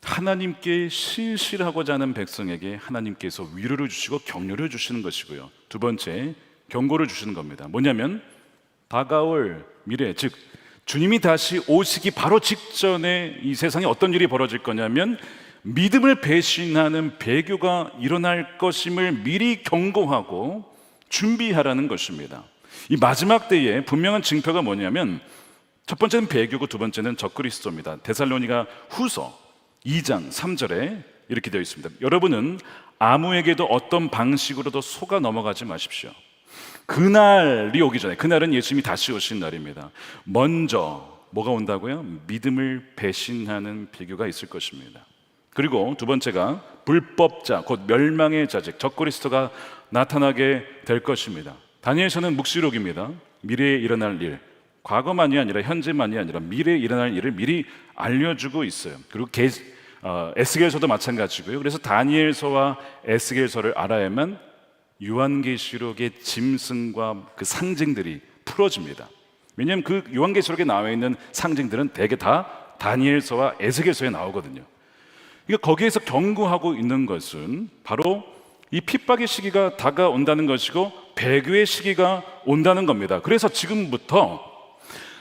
하나님께 신실하고자 하는 백성에게 하나님께서 위로를 주시고 격려를 주시는 것이고요. 두 번째, 경고를 주시는 겁니다. 뭐냐면 다가올 미래, 즉 주님이 다시 오시기 바로 직전에 이 세상에 어떤 일이 벌어질 거냐면 믿음을 배신하는 배교가 일어날 것임을 미리 경고하고 준비하라는 것입니다. 이 마지막 때에 분명한 징표가 뭐냐면 첫 번째는 배교고 두 번째는 적그리스도입니다. 데살로니가 후서 2장 3절에 이렇게 되어 있습니다. 여러분은 아무에게도 어떤 방식으로도 속아 넘어가지 마십시오. 그날이 오기 전에, 그날은 예수님이 다시 오신 날입니다. 먼저 뭐가 온다고요? 믿음을 배신하는 비교가 있을 것입니다. 그리고 두 번째가 불법자, 곧 멸망의 자식, 적그리스도가 나타나게 될 것입니다. 다니엘서는 묵시록입니다. 미래에 일어날 일, 과거만이 아니라 현재만이 아니라 미래에 일어날 일을 미리 알려주고 있어요. 그리고 에스겔서도 마찬가지고요. 그래서 다니엘서와 에스겔서를 알아야만 요한계시록의 짐승과 그 상징들이 풀어집니다. 왜냐하면 그 요한계시록에 나와 있는 상징들은 대개 다 다니엘서와 에스겔서에 나오거든요. 그러니까 거기에서 경고하고 있는 것은 바로 이 핍박의 시기가 다가온다는 것이고 배교의 시기가 온다는 겁니다. 그래서 지금부터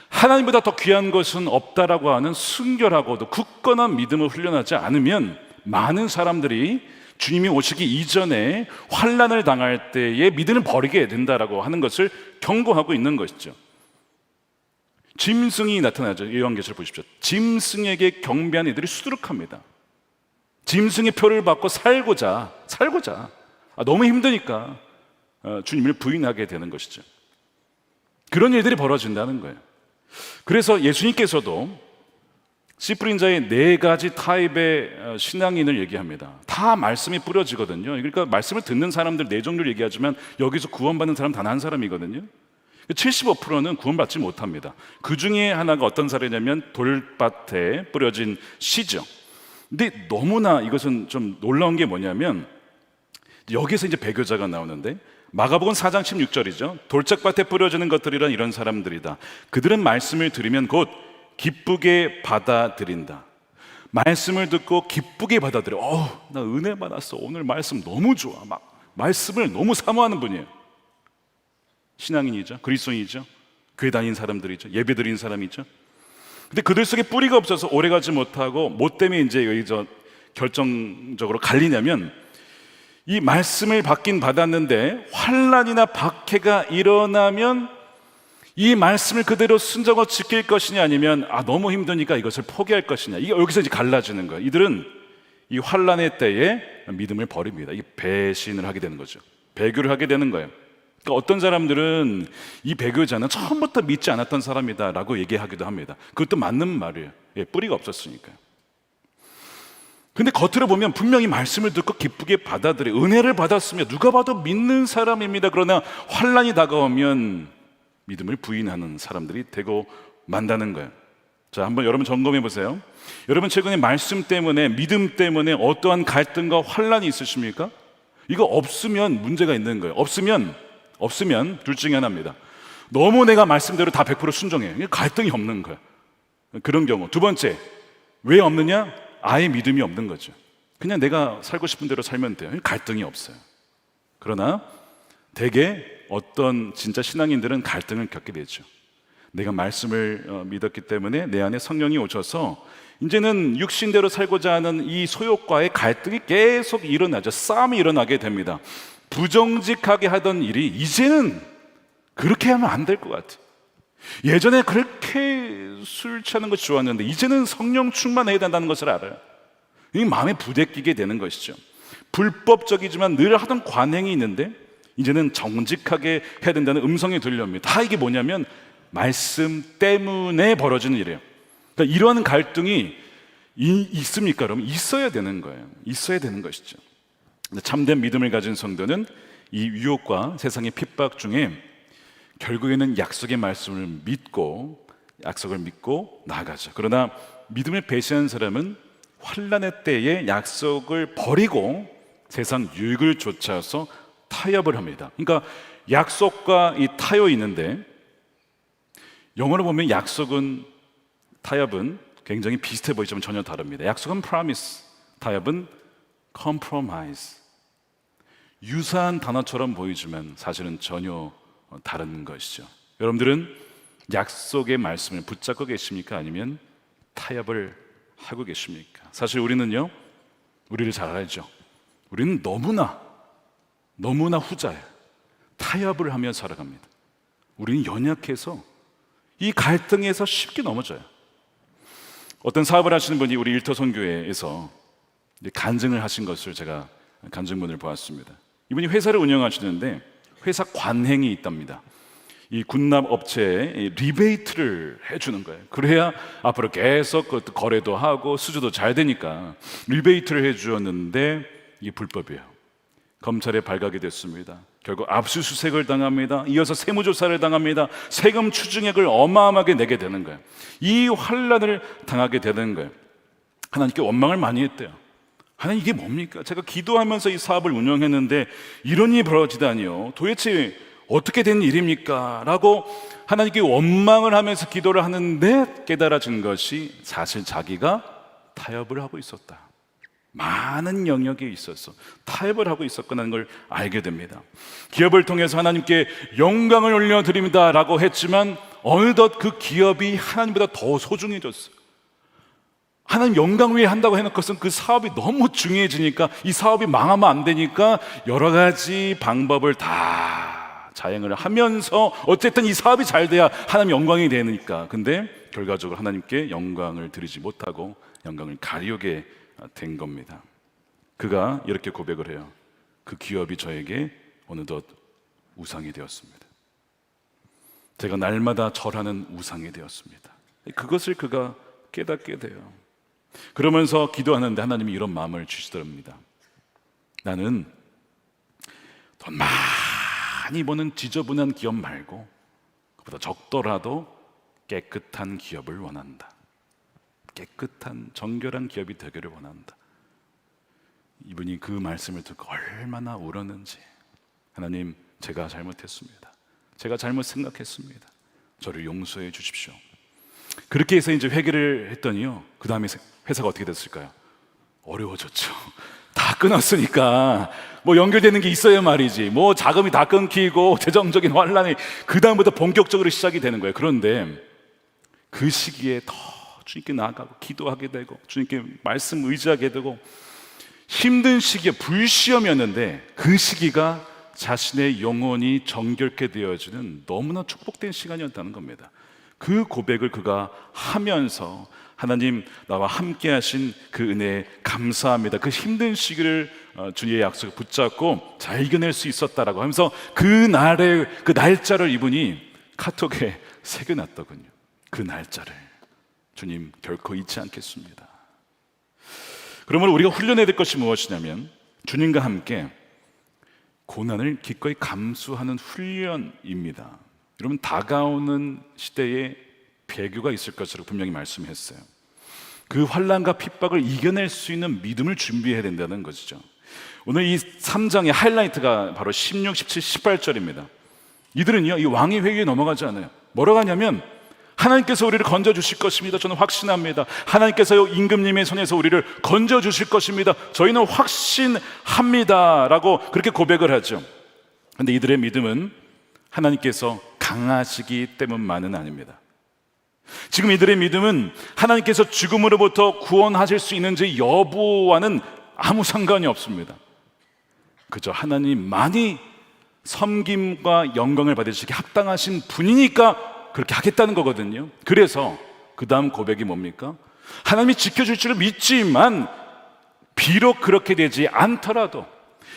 하나님보다 더 귀한 것은 없다라고 하는 순결하고도 굳건한 믿음을 훈련하지 않으면 많은 사람들이 주님이 오시기 이전에 환난을 당할 때에 믿음을 버리게 된다라고 하는 것을 경고하고 있는 것이죠. 짐승이 나타나죠. 요한계시록 보십시오. 짐승에게 경배하는 이들이 수두룩합니다. 짐승의 표를 받고 살고자 너무 힘드니까 주님을 부인하게 되는 것이죠. 그런 일들이 벌어진다는 거예요. 그래서 예수님께서도 씨 뿌린 자의 4가지 타입의 신앙인을 얘기합니다. 다 말씀이 뿌려지거든요. 그러니까 말씀을 듣는 사람들 4종류를 얘기하지만 여기서 구원받는 사람 단 한 사람이거든요. 75%는 구원받지 못합니다. 그 중에 하나가 어떤 사례냐면 돌밭에 뿌려진 씨죠. 근데 너무나 이것은 좀 놀라운 게 뭐냐면 여기서 이제 배교자가 나오는데 마가복음 4장 16절이죠. 돌짝밭에 뿌려지는 것들이란 이런 사람들이다. 그들은 말씀을 들으면 곧 기쁘게 받아들인다. 말씀을 듣고 기쁘게 받아들여. 나 은혜 받았어. 오늘 말씀 너무 좋아. 막 말씀을 너무 사모하는 분이에요. 신앙인이죠. 그리스도인이죠. 교회 다닌 사람들이죠. 예배 드린 사람이죠. 근데 그들 속에 뿌리가 없어서 오래가지 못하고 뭐 때문에 이제 여기서 결정적으로 갈리냐면 이 말씀을 받긴 받았는데 환난이나 박해가 일어나면 이 말씀을 그대로 순종하고 지킬 것이냐 아니면 너무 힘드니까 이것을 포기할 것이냐, 이게 여기서 이제 갈라지는 거예요. 이들은 이 환난의 때에 믿음을 버립니다. 이 배신을 하게 되는 거죠. 배교를 하게 되는 거예요. 그러니까 어떤 사람들은 이 배교자는 처음부터 믿지 않았던 사람이다 라고 얘기하기도 합니다. 그것도 맞는 말이에요. 뿌리가 없었으니까요. 근데 겉으로 보면 분명히 말씀을 듣고 기쁘게 받아들여 은혜를 받았으며 누가 봐도 믿는 사람입니다. 그러나 환난이 다가오면 믿음을 부인하는 사람들이 되고 만다는 거예요. 자, 한번 여러분 점검해 보세요. 여러분 최근에 말씀 때문에, 믿음 때문에 어떠한 갈등과 환란이 있으십니까? 이거 없으면 문제가 있는 거예요. 없으면 둘 중에 하나입니다. 너무 내가 말씀대로 다 100% 순종해요. 갈등이 없는 거예요. 그런 경우. 두 번째, 왜 없느냐? 아예 믿음이 없는 거죠. 그냥 내가 살고 싶은 대로 살면 돼요. 갈등이 없어요. 그러나 대개 어떤 진짜 신앙인들은 갈등을 겪게 되죠. 내가 말씀을 믿었기 때문에 내 안에 성령이 오셔서 이제는 육신대로 살고자 하는 이 소욕과의 갈등이 계속 일어나죠. 싸움이 일어나게 됩니다. 부정직하게 하던 일이 이제는 그렇게 하면 안 될 것 같아요. 예전에 그렇게 술 취하는 것이 좋았는데 이제는 성령 충만해야 된다는 것을 알아요. 이 마음에 부대끼게 되는 것이죠. 불법적이지만 늘 하던 관행이 있는데 이제는 정직하게 해야 된다는 음성이 들려옵니다. 다 이게 뭐냐면 말씀 때문에 벌어지는 일이에요. 그러니까 이러한 갈등이 있습니까? 여러분, 있어야 되는 거예요. 있어야 되는 것이죠. 참된 믿음을 가진 성도는 이 유혹과 세상의 핍박 중에 결국에는 약속의 말씀을 믿고 약속을 믿고 나아가죠. 그러나 믿음을 배신한 사람은 환난의 때에 약속을 버리고 세상 유익을 쫓아서 타협을 합니다. 그러니까 약속과 이 타협이 있는데 영어로 보면 약속은 타협은 굉장히 비슷해 보이지만 전혀 다릅니다. 약속은 promise, 타협은 compromise. 유사한 단어처럼 보이지만 사실은 전혀 다른 것이죠. 여러분들은 약속의 말씀을 붙잡고 계십니까? 아니면 타협을 하고 계십니까? 사실 우리는요, 우리를 잘 알죠. 우리는 너무나 후자예요. 타협을 하며 살아갑니다. 우리는 연약해서 이 갈등에서 쉽게 넘어져요. 어떤 사업을 하시는 분이 우리 일터선교회에서 간증을 하신 것을 제가 간증문을 보았습니다. 이분이 회사를 운영하시는데 회사 관행이 있답니다. 이 군납 업체에 리베이트를 해주는 거예요. 그래야 앞으로 계속 거래도 하고 수주도 잘 되니까 리베이트를 해주었는데 이게 불법이에요. 검찰에 발각이 됐습니다. 결국 압수수색을 당합니다. 이어서 세무조사를 당합니다. 세금 추징액을 어마어마하게 내게 되는 거예요. 이 환란을 당하게 되는 거예요. 하나님께 원망을 많이 했대요. 하나님, 이게 뭡니까? 제가 기도하면서 이 사업을 운영했는데 이런 일이 벌어지다니요. 도대체 어떻게 된 일입니까? 라고 하나님께 원망을 하면서 기도를 하는데 깨달아진 것이 사실 자기가 타협을 하고 있었다. 많은 영역에 있어서 타협을 하고 있었구나는 걸 알게 됩니다. 기업을 통해서 하나님께 영광을 올려드립니다 라고 했지만 어느덧 그 기업이 하나님보다 더 소중해졌어요. 하나님 영광 위에 한다고 해놓고선 그 사업이 너무 중요해지니까 이 사업이 망하면 안 되니까 여러 가지 방법을 다 자행을 하면서 어쨌든 이 사업이 잘 돼야 하나님 영광이 되니까. 근데 결과적으로 하나님께 영광을 드리지 못하고 영광을 가리우게 된 겁니다. 그가 이렇게 고백을 해요. 그 기업이 저에게 어느덧 우상이 되었습니다. 제가 날마다 절하는 우상이 되었습니다. 그것을 그가 깨닫게 돼요. 그러면서 기도하는데 하나님이 이런 마음을 주시더랍니다. 나는 돈 많이 버는 지저분한 기업 말고 그보다 적더라도 깨끗한 기업을 원한다. 깨끗한 정결한 기업이 되기를 원한다. 이분이 그 말씀을 듣고 얼마나 울었는지. 하나님, 제가 잘못했습니다. 제가 잘못 생각했습니다. 저를 용서해 주십시오. 그렇게 해서 이제 회개를 했더니요, 그 다음에 회사가 어떻게 됐을까요? 어려워졌죠. 다 끊었으니까 뭐 연결되는 게 있어야 말이지. 뭐 자금이 다 끊기고 재정적인 환란이 그 다음부터 본격적으로 시작이 되는 거예요. 그런데 그 시기에 더 주님께 나아가고 기도하게 되고 주님께 말씀 의지하게 되고 힘든 시기에 불시험이었는데 그 시기가 자신의 영혼이 정결케 되어지는 너무나 축복된 시간이었다는 겁니다. 그 고백을 그가 하면서 하나님, 나와 함께 하신 그 은혜에 감사합니다. 그 힘든 시기를 주님의 약속을 붙잡고 잘 이겨낼 수 있었다라고 하면서 그 날짜를 이분이 카톡에 새겨놨더군요. 그 날짜를 주님 결코 잊지 않겠습니다. 그러므로 우리가 훈련해야 될 것이 무엇이냐면 주님과 함께 고난을 기꺼이 감수하는 훈련입니다. 여러분, 다가오는 시대에 배교가 있을 것이라고 분명히 말씀했어요. 그 환난과 핍박을 이겨낼 수 있는 믿음을 준비해야 된다는 것이죠. 오늘 이 3장의 하이라이트가 바로 16, 17, 18절입니다. 이들은요, 이 왕의 회의에 넘어가지 않아요. 뭐라고 하냐면 하나님께서 우리를 건져주실 것입니다. 저는 확신합니다. 하나님께서 임금님의 손에서 우리를 건져주실 것입니다. 저희는 확신합니다 라고 그렇게 고백을 하죠. 그런데 이들의 믿음은 하나님께서 강하시기 때문만은 아닙니다. 지금 이들의 믿음은 하나님께서 죽음으로부터 구원하실 수 있는지 여부와는 아무 상관이 없습니다. 그저 하나님만이 섬김과 영광을 받으시기 합당하신 분이니까 그렇게 하겠다는 거거든요. 그래서 그 다음 고백이 뭡니까? 하나님이 지켜줄 줄 믿지만 비록 그렇게 되지 않더라도,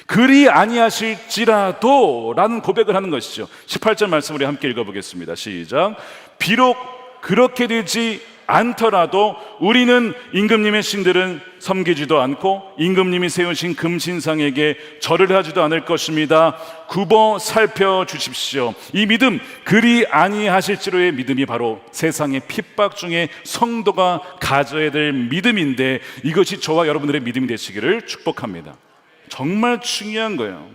그리 아니하실지라도 라는 고백을 하는 것이죠. 18절 말씀 우리 함께 읽어보겠습니다. 시작. 비록 그렇게 되지 않더라도 우리는 임금님의 신들은 섬기지도 않고 임금님이 세우신 금신상에게 절을 하지도 않을 것입니다. 굽어 살펴주십시오. 이 믿음, 그리 아니하실지로의 믿음이 바로 세상의 핍박 중에 성도가 가져야 될 믿음인데, 이것이 저와 여러분들의 믿음이 되시기를 축복합니다. 정말 중요한 거예요.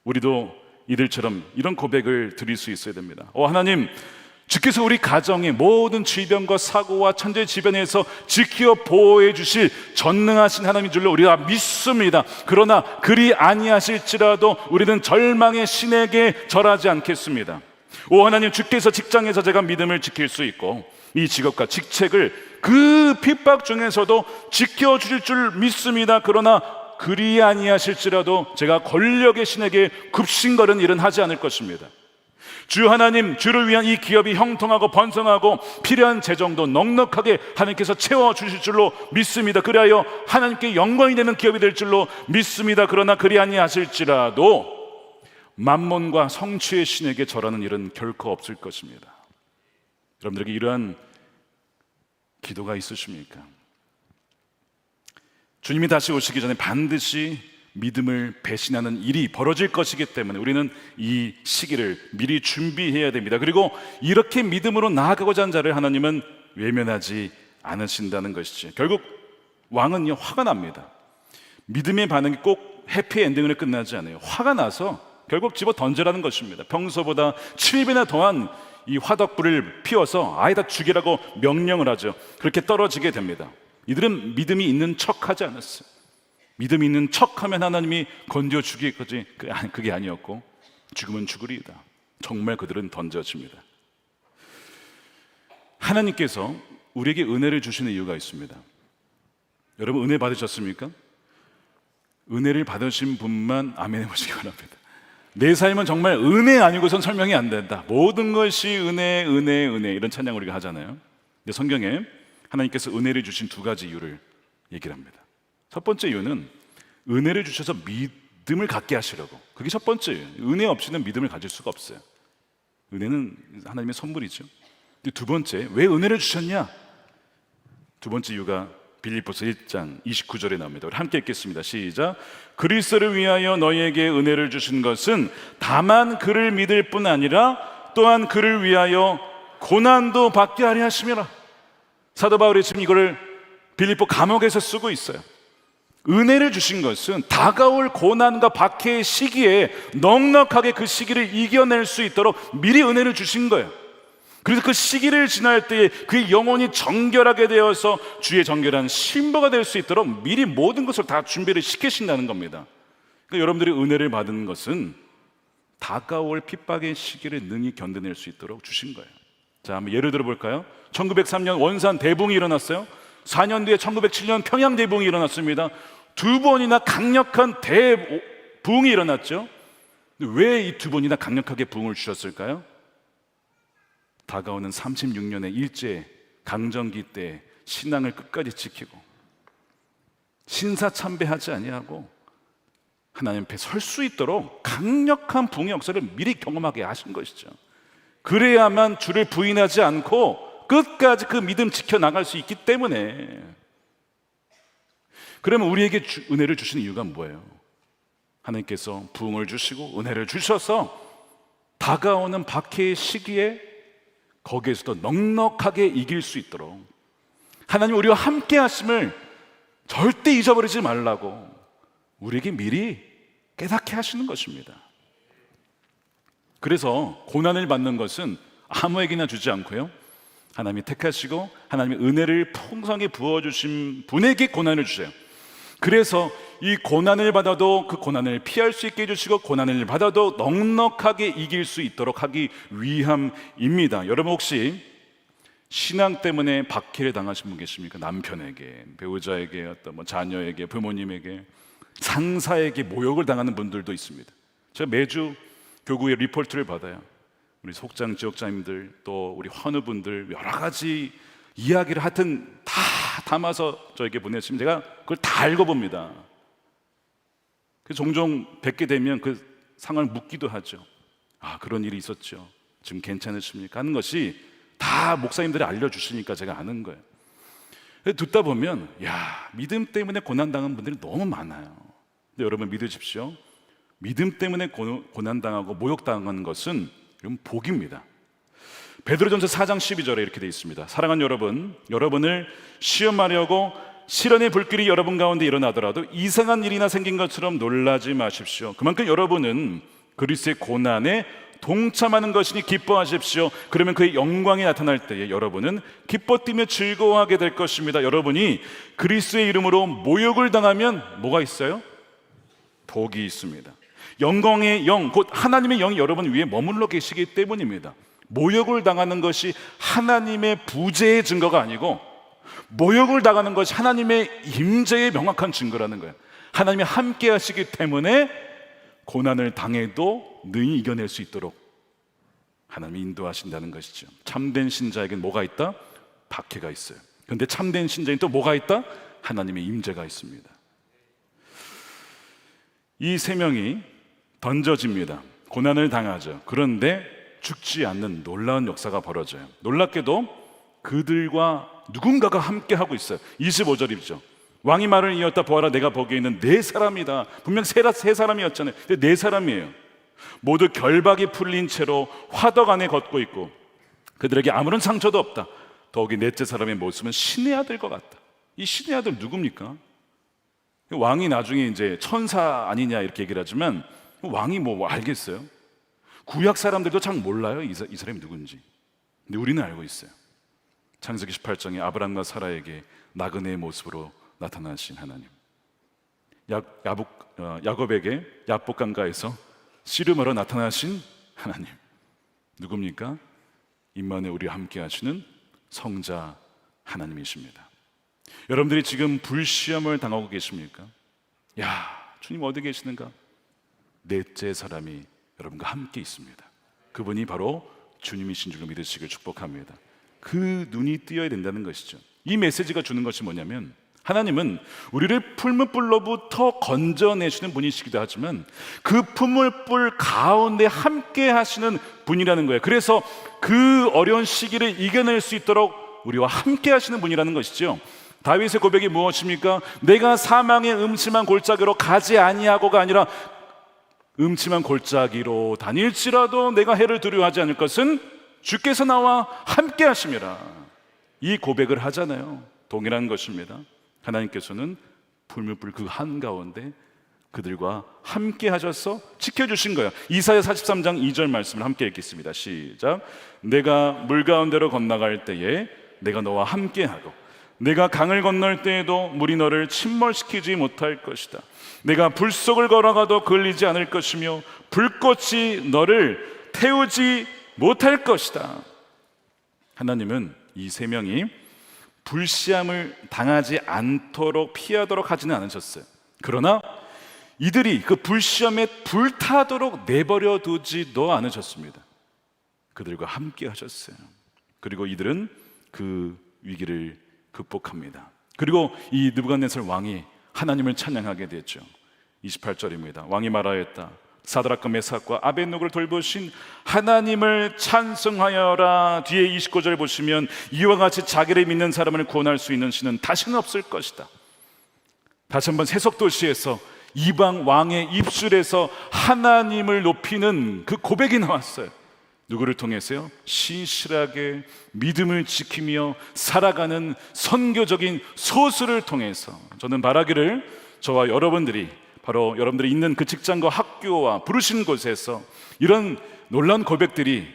우리도 이들처럼 이런 고백을 드릴 수 있어야 됩니다. 하나님, 주께서 우리 가정의 모든 질병과 사고와 천재지변에서 지켜 보호해 주실 전능하신 하나님인 줄로 우리가 믿습니다. 그러나 그리 아니하실지라도 우리는 절망의 신에게 절하지 않겠습니다. 하나님, 주께서 직장에서 제가 믿음을 지킬 수 있고 이 직업과 직책을 그 핍박 중에서도 지켜주실 줄 믿습니다. 그러나 그리 아니하실지라도 제가 권력의 신에게 굽신거리는 일은 하지 않을 것입니다. 주 하나님, 주를 위한 이 기업이 형통하고 번성하고 필요한 재정도 넉넉하게 하나님께서 채워주실 줄로 믿습니다. 그리하여 하나님께 영광이 되는 기업이 될 줄로 믿습니다. 그러나 그리 아니하실지라도 만몬과 성취의 신에게 절하는 일은 결코 없을 것입니다. 여러분들에게 이러한 기도가 있으십니까? 주님이 다시 오시기 전에 반드시 믿음을 배신하는 일이 벌어질 것이기 때문에 우리는 이 시기를 미리 준비해야 됩니다. 그리고 이렇게 믿음으로 나아가고자 하는 자를 하나님은 외면하지 않으신다는 것이지. 결국 왕은요, 화가 납니다. 믿음의 반응이 꼭 해피엔딩으로 끝나지 않아요. 화가 나서 결국 집어 던져라는 것입니다. 평소보다 7배나 더한 이 화덕불을 피워서 아예 다 죽이라고 명령을 하죠. 그렇게 떨어지게 됩니다. 이들은 믿음이 있는 척하지 않았어요. 믿음이 있는 척하면 하나님이 건져 주기까지, 그게 아니었고 죽으면 죽으리이다. 정말 그들은 던져집니다. 하나님께서 우리에게 은혜를 주시는 이유가 있습니다. 여러분, 은혜 받으셨습니까? 은혜를 받으신 분만 아멘 해보시기 바랍니다. 내 삶은 정말 은혜 아니고선 설명이 안 된다. 모든 것이 은혜, 은혜, 은혜, 이런 찬양 우리가 하잖아요. 근데 성경에 하나님께서 은혜를 주신 두 가지 이유를 얘기를 합니다. 첫 번째 이유는 은혜를 주셔서 믿음을 갖게 하시려고. 그게 첫 번째예요. 은혜 없이는 믿음을 가질 수가 없어요. 은혜는 하나님의 선물이죠. 근데 두 번째, 왜 은혜를 주셨냐? 두 번째 이유가 빌립보서 1장 29절에 나옵니다. 우리 함께 읽겠습니다. 시작. 그리스도를 위하여 너희에게 은혜를 주신 것은 다만 그를 믿을 뿐 아니라 또한 그를 위하여 고난도 받게 하려 하심이라. 사도 바울이 지금 이거를 빌립보 감옥에서 쓰고 있어요. 은혜를 주신 것은 다가올 고난과 박해의 시기에 넉넉하게 그 시기를 이겨낼 수 있도록 미리 은혜를 주신 거예요. 그래서 그 시기를 지날 때에 그의 영혼이 정결하게 되어서 주의 정결한 신부가 될 수 있도록 미리 모든 것을 다 준비를 시키신다는 겁니다. 그러니까 여러분들이 은혜를 받은 것은 다가올 핍박의 시기를 능히 견뎌낼 수 있도록 주신 거예요. 자, 한번 예를 들어 볼까요? 1903년 원산 대붕이 일어났어요. 4년 뒤에 1907년 평양 대붕이 일어났습니다. 두 번이나 강력한 대붕이 일어났죠. 왜 이 두 번이나 강력하게 부흥을 주셨을까요? 다가오는 36년의 일제 강점기 때 신앙을 끝까지 지키고 신사참배하지 아니하고 하나님 앞에 설 수 있도록 강력한 부흥의 역사를 미리 경험하게 하신 것이죠. 그래야만 주를 부인하지 않고 끝까지 그 믿음 지켜나갈 수 있기 때문에. 그러면 우리에게 은혜를 주신 이유가 뭐예요? 하나님께서 부흥을 주시고 은혜를 주셔서 다가오는 박해의 시기에 거기에서도 넉넉하게 이길 수 있도록 하나님 우리와 함께 하심을 절대 잊어버리지 말라고 우리에게 미리 깨닫게 하시는 것입니다. 그래서 고난을 받는 것은 아무에게나 주지 않고요, 하나님이 택하시고 하나님의 은혜를 풍성하게 부어주신 분에게 고난을 주세요. 그래서 이 고난을 받아도 그 고난을 피할 수 있게 해주시고 고난을 받아도 넉넉하게 이길 수 있도록 하기 위함입니다. 여러분 혹시 신앙 때문에 박해를 당하신 분 계십니까? 남편에게, 배우자에게, 어떤 뭐 자녀에게, 부모님에게, 상사에게 모욕을 당하는 분들도 있습니다. 제가 매주 교구의 리포트를 받아요. 우리 속장 지역장님들, 또 우리 환우분들 여러 가지 이야기를 하여튼 다 담아서 저에게 보내시면 제가 그걸 다 읽어봅니다. 그래서 종종 뵙게 되면 그 상황을 묻기도 하죠. 아, 그런 일이 있었죠. 지금 괜찮으십니까? 하는 것이 다 목사님들이 알려주시니까 제가 아는 거예요. 듣다 보면 야, 믿음 때문에 고난당한 분들이 너무 많아요. 근데 여러분 믿으십시오. 믿음 때문에 고난당하고 모욕당하는 것은 여러분 복입니다. 베드로전서 4장 12절에 이렇게 되어 있습니다. 사랑하는 여러분, 여러분을 시험하려고 시련의 불길이 여러분 가운데 일어나더라도 이상한 일이나 생긴 것처럼 놀라지 마십시오. 그만큼 여러분은 그리스도의 고난에 동참하는 것이니 기뻐하십시오. 그러면 그의 영광이 나타날 때에 여러분은 기뻐 뛰며 즐거워하게 될 것입니다. 여러분이 그리스도의 이름으로 모욕을 당하면 뭐가 있어요? 복이 있습니다. 영광의 영, 곧 하나님의 영이 여러분 위에 머물러 계시기 때문입니다. 모욕을 당하는 것이 하나님의 부재의 증거가 아니고 모욕을 당하는 것이 하나님의 임재의 명확한 증거라는 거예요. 하나님이 함께 하시기 때문에 고난을 당해도 능히 이겨낼 수 있도록 하나님이 인도하신다는 것이죠. 참된 신자에게는 뭐가 있다? 박해가 있어요. 그런데 참된 신자에게는 또 뭐가 있다? 하나님의 임재가 있습니다. 이 세 명이 던져집니다. 고난을 당하죠. 그런데 죽지 않는 놀라운 역사가 벌어져요. 놀랍게도 그들과 누군가가 함께 하고 있어요. 25절이죠. 왕이 말을 이었다. 보아라, 내가 보기에는 네 사람이다. 분명 세 사람이었잖아요. 근데 네 사람이에요. 모두 결박이 풀린 채로 화덕 안에 걷고 있고 그들에게 아무런 상처도 없다. 더욱이 넷째 사람의 모습은 신의 아들과 같다. 이 신의 아들 누굽니까? 왕이 나중에 이제 천사 아니냐 이렇게 얘기를 하지만 왕이 뭐 알겠어요? 구약 사람들도 잘 몰라요, 이 사람이 누군지. 근데 우리는 알고 있어요. 창세기 18장에 아브람과 사라에게 나그네의 모습으로 나타나신 하나님, 야곱에게 야복강가에서 씨름하러 나타나신 하나님, 누굽니까? 임마누엘 우리와 함께 하시는 성자 하나님이십니다. 여러분들이 지금 불시험을 당하고 계십니까? 야, 주님 어디 계시는가? 넷째 사람이 여러분과 함께 있습니다. 그분이 바로 주님이신 줄로 믿으시길 축복합니다. 그 눈이 띄어야 된다는 것이죠. 이 메시지가 주는 것이 뭐냐면 하나님은 우리를 풀무불로부터 건져내시는 분이시기도 하지만 그 풀무불 가운데 함께 하시는 분이라는 거예요. 그래서 그 어려운 시기를 이겨낼 수 있도록 우리와 함께 하시는 분이라는 것이죠. 다윗의 고백이 무엇입니까? 내가 사망의 음침한 골짜기로 가지 아니하고가 아니라 음침한 골짜기로 다닐지라도 내가 해를 두려워하지 않을 것은 주께서 나와 함께 하심이라. 이 고백을 하잖아요. 동일한 것입니다. 하나님께서는 불물불 그 한가운데 그들과 함께 하셔서 지켜주신 거예요. 이사야 43장 2절 말씀을 함께 읽겠습니다. 시작. 내가 물 가운데로 건너갈 때에 내가 너와 함께 하고 내가 강을 건널 때에도 물이 너를 침몰시키지 못할 것이다. 내가 불 속을 걸어가도 걸리지 않을 것이며 불꽃이 너를 태우지 못할 것이다. 하나님은 이 세 명이 불시험을 당하지 않도록 피하도록 하지는 않으셨어요. 그러나 이들이 그 불시험에 불타도록 내버려 두지도 않으셨습니다. 그들과 함께 하셨어요. 그리고 이들은 그 위기를 극복합니다. 그리고 이 느부갓네살 왕이 하나님을 찬양하게 됐죠. 28절입니다. 왕이 말하였다. 사드락과 메삭과 아벳노고를 돌보신 하나님을 찬송하여라. 뒤에 29절 보시면 이와 같이 자기를 믿는 사람을 구원할 수 있는 신은 다시는 없을 것이다. 다시 한번 세속도시에서 이방 왕의 입술에서 하나님을 높이는 그 고백이 나왔어요. 누구를 통해서요? 신실하게 믿음을 지키며 살아가는 선교적인 소수를 통해서 저는 바라기를 저와 여러분들이 바로 여러분들이 있는 그 직장과 학교와 부르신 곳에서 이런 놀라운 고백들이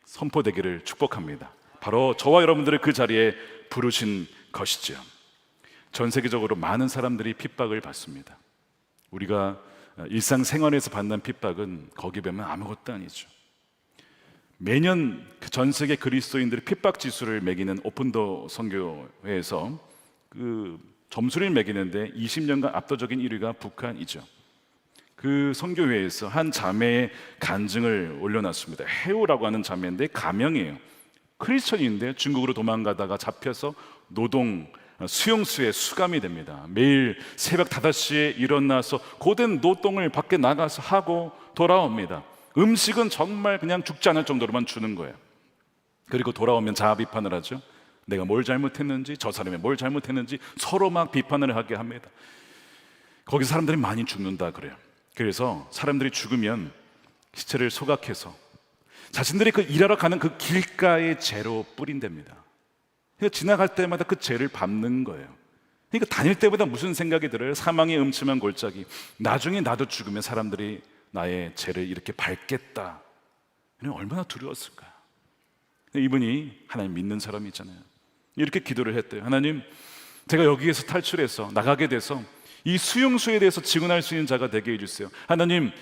선포되기를 축복합니다. 바로 저와 여러분들을 그 자리에 부르신 것이죠. 전 세계적으로 많은 사람들이 핍박을 받습니다. 우리가 일상생활에서 받는 핍박은 거기 보면 아무것도 아니죠. 매년 전 세계 그리스도인들의 핍박 지수를 매기는 오픈더 선교회에서 그 점수를 매기는데 20년간 압도적인 1위가 북한이죠. 그 선교회에서 한 자매의 간증을 올려놨습니다. 해우라고 하는 자매인데 가명이에요. 크리스천인데 중국으로 도망가다가 잡혀서 노동 수용소에 수감이 됩니다. 매일 새벽 5시에 일어나서 고된 노동을 밖에 나가서 하고 돌아옵니다. 음식은 정말 그냥 죽지 않을 정도로만 주는 거예요. 그리고 돌아오면 자아 비판을 하죠. 내가 뭘 잘못했는지, 저 사람이 뭘 잘못했는지 서로 막 비판을 하게 합니다. 거기 사람들이 많이 죽는다 그래요. 그래서 사람들이 죽으면 시체를 소각해서 자신들이 그 일하러 가는 그 길가에 재로 뿌린답니다. 그러니까 지나갈 때마다 그 재를 밟는 거예요. 그러니까 다닐 때보다 무슨 생각이 들어요? 사망의 음침한 골짜기. 나중에 나도 죽으면 사람들이 나의 죄를 이렇게 밟겠다. 얼마나 두려웠을까요? 이분이 하나님 믿는 사람이잖아요. 이렇게 기도를 했대요. 하나님, 제가 여기에서 탈출해서 나가게 돼서 이 수용소에 대해서 증언할 수 있는 자가 되게 해주세요. 하나님,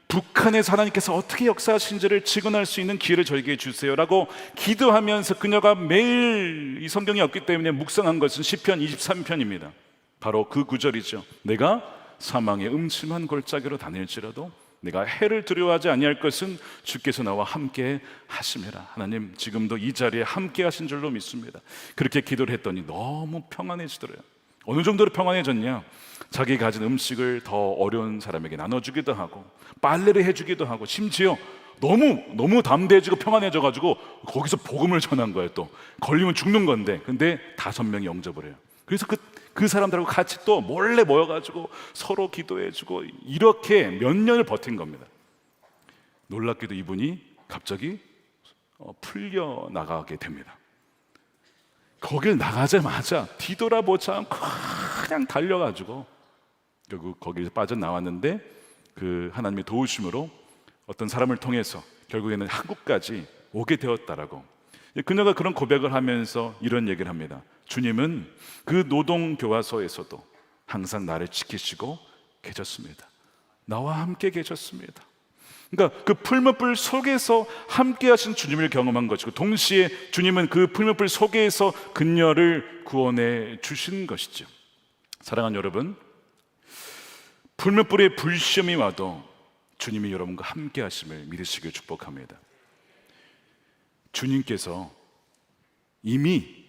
북한에서 하나님께서 어떻게 역사하신지를 증언할 수 있는 기회를 저에게 주세요 라고 기도하면서 그녀가 매일 이 성경이 없기 때문에 묵상한 것은 시편 23편입니다. 바로 그 구절이죠. 내가 사망의 음침한 골짜기로 다닐지라도 내가 해를 두려워하지 아니할 것은 주께서 나와 함께 하심이라. 하나님, 지금도 이 자리에 함께 하신 줄로 믿습니다. 그렇게 기도를 했더니 너무 평안해지더래요. 어느 정도로 평안해졌냐? 자기 가진 음식을 더 어려운 사람에게 나눠주기도 하고 빨래를 해주기도 하고 심지어 너무 담대해지고 평안해져가지고 거기서 복음을 전한 거예요. 또 걸리면 죽는 건데 근데 5명이 영접을 해요. 그래서 그 사람들하고 같이 또 몰래 모여가지고 서로 기도해주고 이렇게 몇 년을 버틴 겁니다. 놀랍게도 이분이 갑자기 풀려나가게 됩니다. 거길 나가자마자 뒤돌아보지 않고 그냥 달려가지고 결국 거기서 빠져나왔는데 그 하나님의 도우심으로 어떤 사람을 통해서 결국에는 한국까지 오게 되었다라고. 그녀가 그런 고백을 하면서 이런 얘기를 합니다. 주님은 그 노동교화소에서도 항상 나를 지키시고 계셨습니다. 나와 함께 계셨습니다. 그러니까 그 풀무불 속에서 함께 하신 주님을 경험한 것이고 동시에 주님은 그 풀무불 속에서 그녀를 구원해 주신 것이죠. 사랑하는 여러분, 풀무불에 불시험이 와도 주님이 여러분과 함께 하심을 믿으시길 축복합니다. 주님께서 이미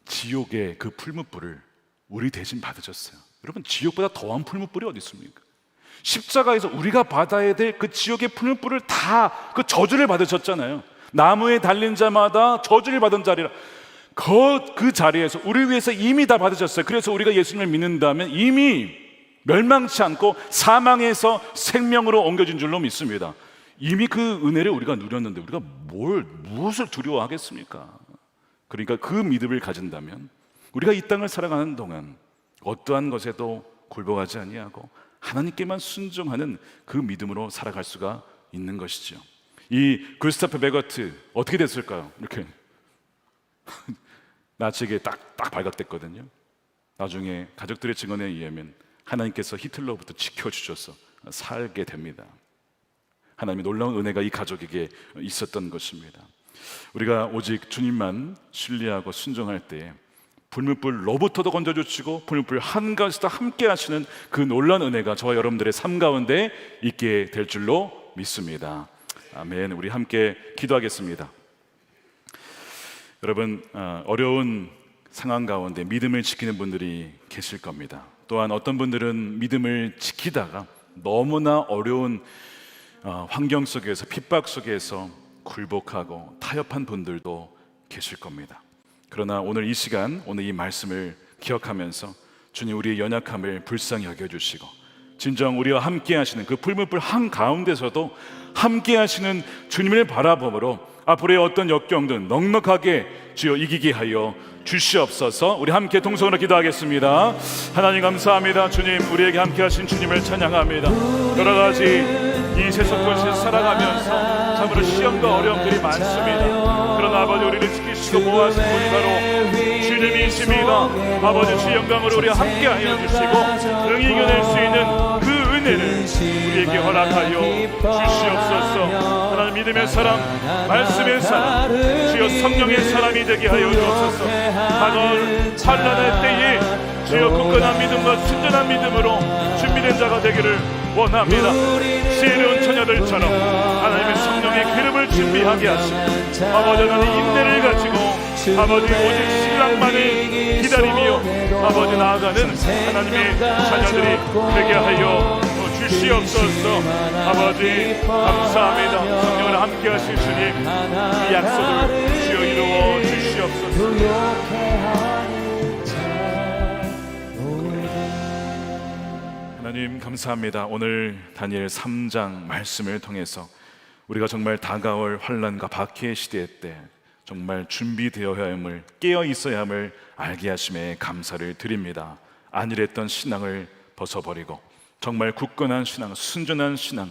지옥의 그 풀무불을 우리 대신 받으셨어요. 여러분, 지옥보다 더한 풀무불이 어디 있습니까? 십자가에서 우리가 받아야 될 그 지옥의 풀무불을 다 그 저주를 받으셨잖아요. 나무에 달린 자마다 저주를 받은 자리라. 그 자리에서 우리 위해서 이미 다 받으셨어요. 그래서 우리가 예수님을 믿는다면 이미 멸망치 않고 사망에서 생명으로 옮겨진 줄로 믿습니다. 이미 그 은혜를 우리가 누렸는데 우리가 무엇을 두려워하겠습니까? 그러니까 그 믿음을 가진다면 우리가 이 땅을 살아가는 동안 어떠한 것에도 굴복하지 아니하고 하나님께만 순종하는 그 믿음으로 살아갈 수가 있는 것이죠. 이 크리스토퍼 베거트 어떻게 됐을까요? 이렇게 나치에게 딱 발각됐거든요. 나중에 가족들의 증언에 의하면 하나님께서 히틀러부터 지켜주셔서 살게 됩니다. 하나님의 놀라운 은혜가 이 가족에게 있었던 것입니다. 우리가 오직 주님만 신뢰하고 순종할 때 불물불로부터도 건져주시고 불물불 한가운데서도 함께 하시는 그 놀라운 은혜가 저와 여러분들의 삶 가운데 있게 될 줄로 믿습니다. 아멘. 우리 함께 기도하겠습니다. 여러분, 어려운 상황 가운데 믿음을 지키는 분들이 계실 겁니다. 또한 어떤 분들은 믿음을 지키다가 너무나 어려운 환경 속에서 핍박 속에서 굴복하고 타협한 분들도 계실 겁니다. 그러나 오늘 이 시간, 오늘 이 말씀을 기억하면서 주님 우리의 연약함을 불쌍히 여겨주시고 진정 우리와 함께 하시는 그 풀무불 한가운데서도 함께 하시는 주님을 바라봄으로 앞으로의 어떤 역경들 넉넉하게 주여 이기게 하여 주시옵소서. 우리 함께 동성으로 기도하겠습니다. 하나님 감사합니다. 주님, 우리에게 함께 하신 주님을 찬양합니다. 여러 가지 이 세속 도시에서 살아가면서 참으로 시험과 어려움들이 많습니다. 그러나 아버지, 우리를 지키시고 모아주신 분이 바로 주님이십니다. 아버지, 주 영광으로 우리와 함께 하여 주시고 능히 이겨낼 수 있는 그 은혜를 우리에게 허락하여 주시옵소서. 하나님, 믿음의 사람, 말씀의 사람, 주여 성령의 사람이 되게 하여 주옵소서. 다가올 환난의 때에 주여 굳건한 믿음과 순전한 믿음으로 준비된 자가 되기를 원합니다. 지혜로운 처녀들처럼 하나님의 성령의 기름을 준비하게 하시고 아버지는 인내를 가지고 아버지 오직 신랑만을 기다리며 아버지 나아가는 하나님의 자녀들이 되게 하여 주시옵소서. 아버지 감사합니다. 성령을 함께 하실 주님, 이 약속을 주여 이루어 주시옵소서. 하나님 감사합니다. 오늘 다니엘 3장 말씀을 통해서 우리가 정말 다가올 환난과 박해의 시대 때 정말 준비되어야 함을, 깨어 있어야 함을 알게 하심에 감사를 드립니다. 안일했던 신앙을 벗어버리고 정말 굳건한 신앙, 순전한 신앙,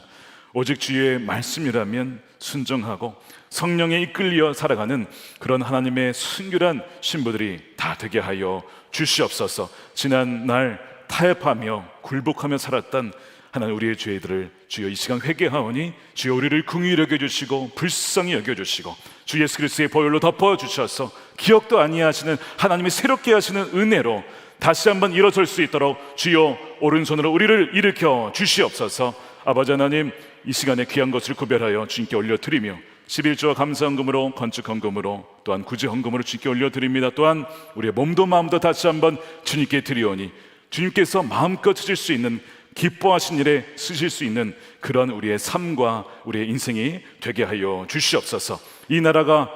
오직 주의 말씀이라면 순종하고 성령에 이끌려 살아가는 그런 하나님의 순결한 신부들이 다 되게 하여 주시옵소서. 지난 날 타협하며 굴복하며 살았던 하나님 우리의 죄들을 주여 이 시간 회개하오니 주여 우리를 긍휼히 여겨주시고 불쌍히 여겨주시고 주 예수 그리스도의 보혈로 덮어주셔서 기억도 아니하시는 하나님이 새롭게 하시는 은혜로 다시 한번 일어설 수 있도록 주여 오른손으로 우리를 일으켜 주시옵소서. 아버지 하나님, 이 시간에 귀한 것을 구별하여 주님께 올려드리며 11조와 감사헌금으로, 건축헌금으로, 또한 구제헌금으로 주님께 올려드립니다. 또한 우리의 몸도 마음도 다시 한번 주님께 드리오니 주님께서 마음껏 쓰실 수 있는, 기뻐하신 일에 쓰실 수 있는 그런 우리의 삶과 우리의 인생이 되게 하여 주시옵소서. 이 나라가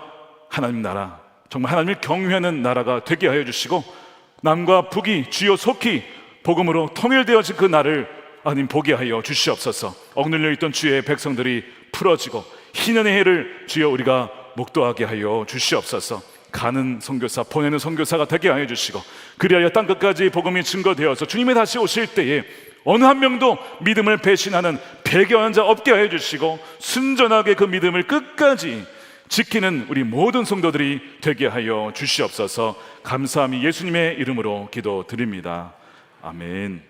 하나님 나라, 정말 하나님을 경외하는 나라가 되게 하여 주시고 남과 북이 주여 속히 복음으로 통일되어진 그 날을 하나님 보게 하여 주시옵소서. 억눌려 있던 주의 백성들이 풀어지고 희년의 해를 주여 우리가 목도하게 하여 주시옵소서. 가는 선교사, 보내는 선교사가 되게 하여 주시고 그리하여 땅끝까지 복음이 증거되어서 주님이 다시 오실 때에 어느 한 명도 믿음을 배신하는 배교한 자 없게 하여 주시고 순전하게 그 믿음을 끝까지 지키는 우리 모든 성도들이 되게 하여 주시옵소서. 감사함이 예수님의 이름으로 기도드립니다. 아멘.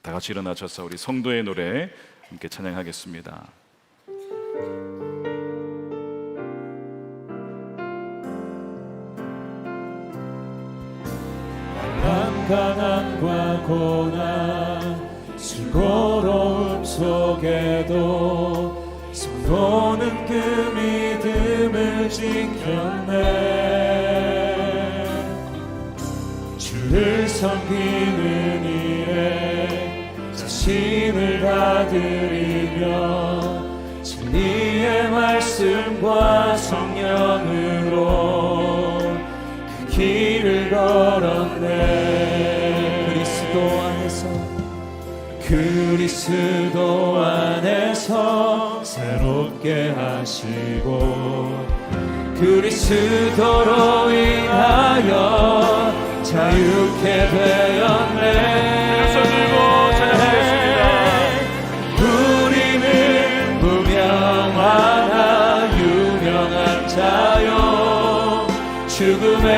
다 같이 일어나셔서 우리 성도의 노래 함께 찬양하겠습니다. 가난과 고난 수고로움 속에도 성도는 그 믿음을 지켰네. 주를 섬기는 일에 자신을 다드리며 진리의 말씀과 성령으로 그 길을 걸었네. 그리스도 안에서 새롭게 하시고 그리스도로 인하여 자유케 되었네. 손들고 찬양하겠습니다. 우리는 무명하나 유명한 자요 죽음의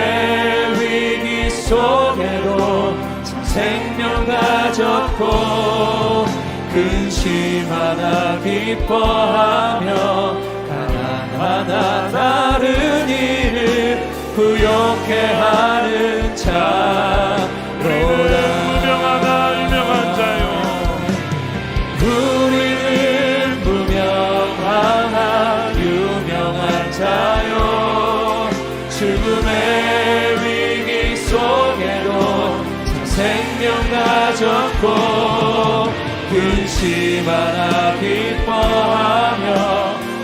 위기 속에도 생명 가졌고 근심하나 기뻐하며 가난하나 다른 이를 부욕해 하는 자로다. 무명하나 유명한 자요 우리는 무명하나 유명한 자요 죽음의 위기 속에도 생명 가졌고 근심하나 기뻐하며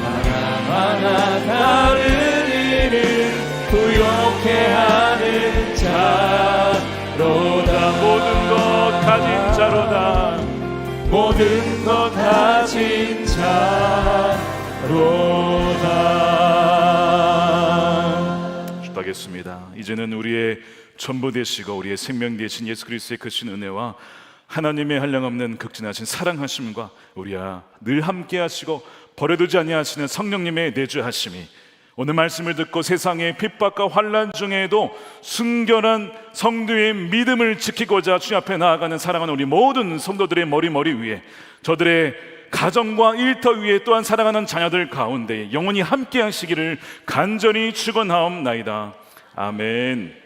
하나하나 다른 일을 부욕해 하는 자로다. 모든 것 가진 자로다. 모든 것 가진 자로다. 기도하겠습니다. 이제는 우리의 전부 되시고 우리의 생명 되신 예수 그리스도의 크신 은혜와 하나님의 한량없는 극진하신 사랑하심과 우리와 늘 함께 하시고 버려두지 아니하시는 성령님의 내주하심이 오늘 말씀을 듣고 세상의 핍박과 환난 중에도 순결한 성도의 믿음을 지키고자 주님 앞에 나아가는 사랑하는 우리 모든 성도들의 머리 위에, 저들의 가정과 일터 위에, 또한 사랑하는 자녀들 가운데 영원히 함께 하시기를 간절히 축원하옵나이다. 아멘.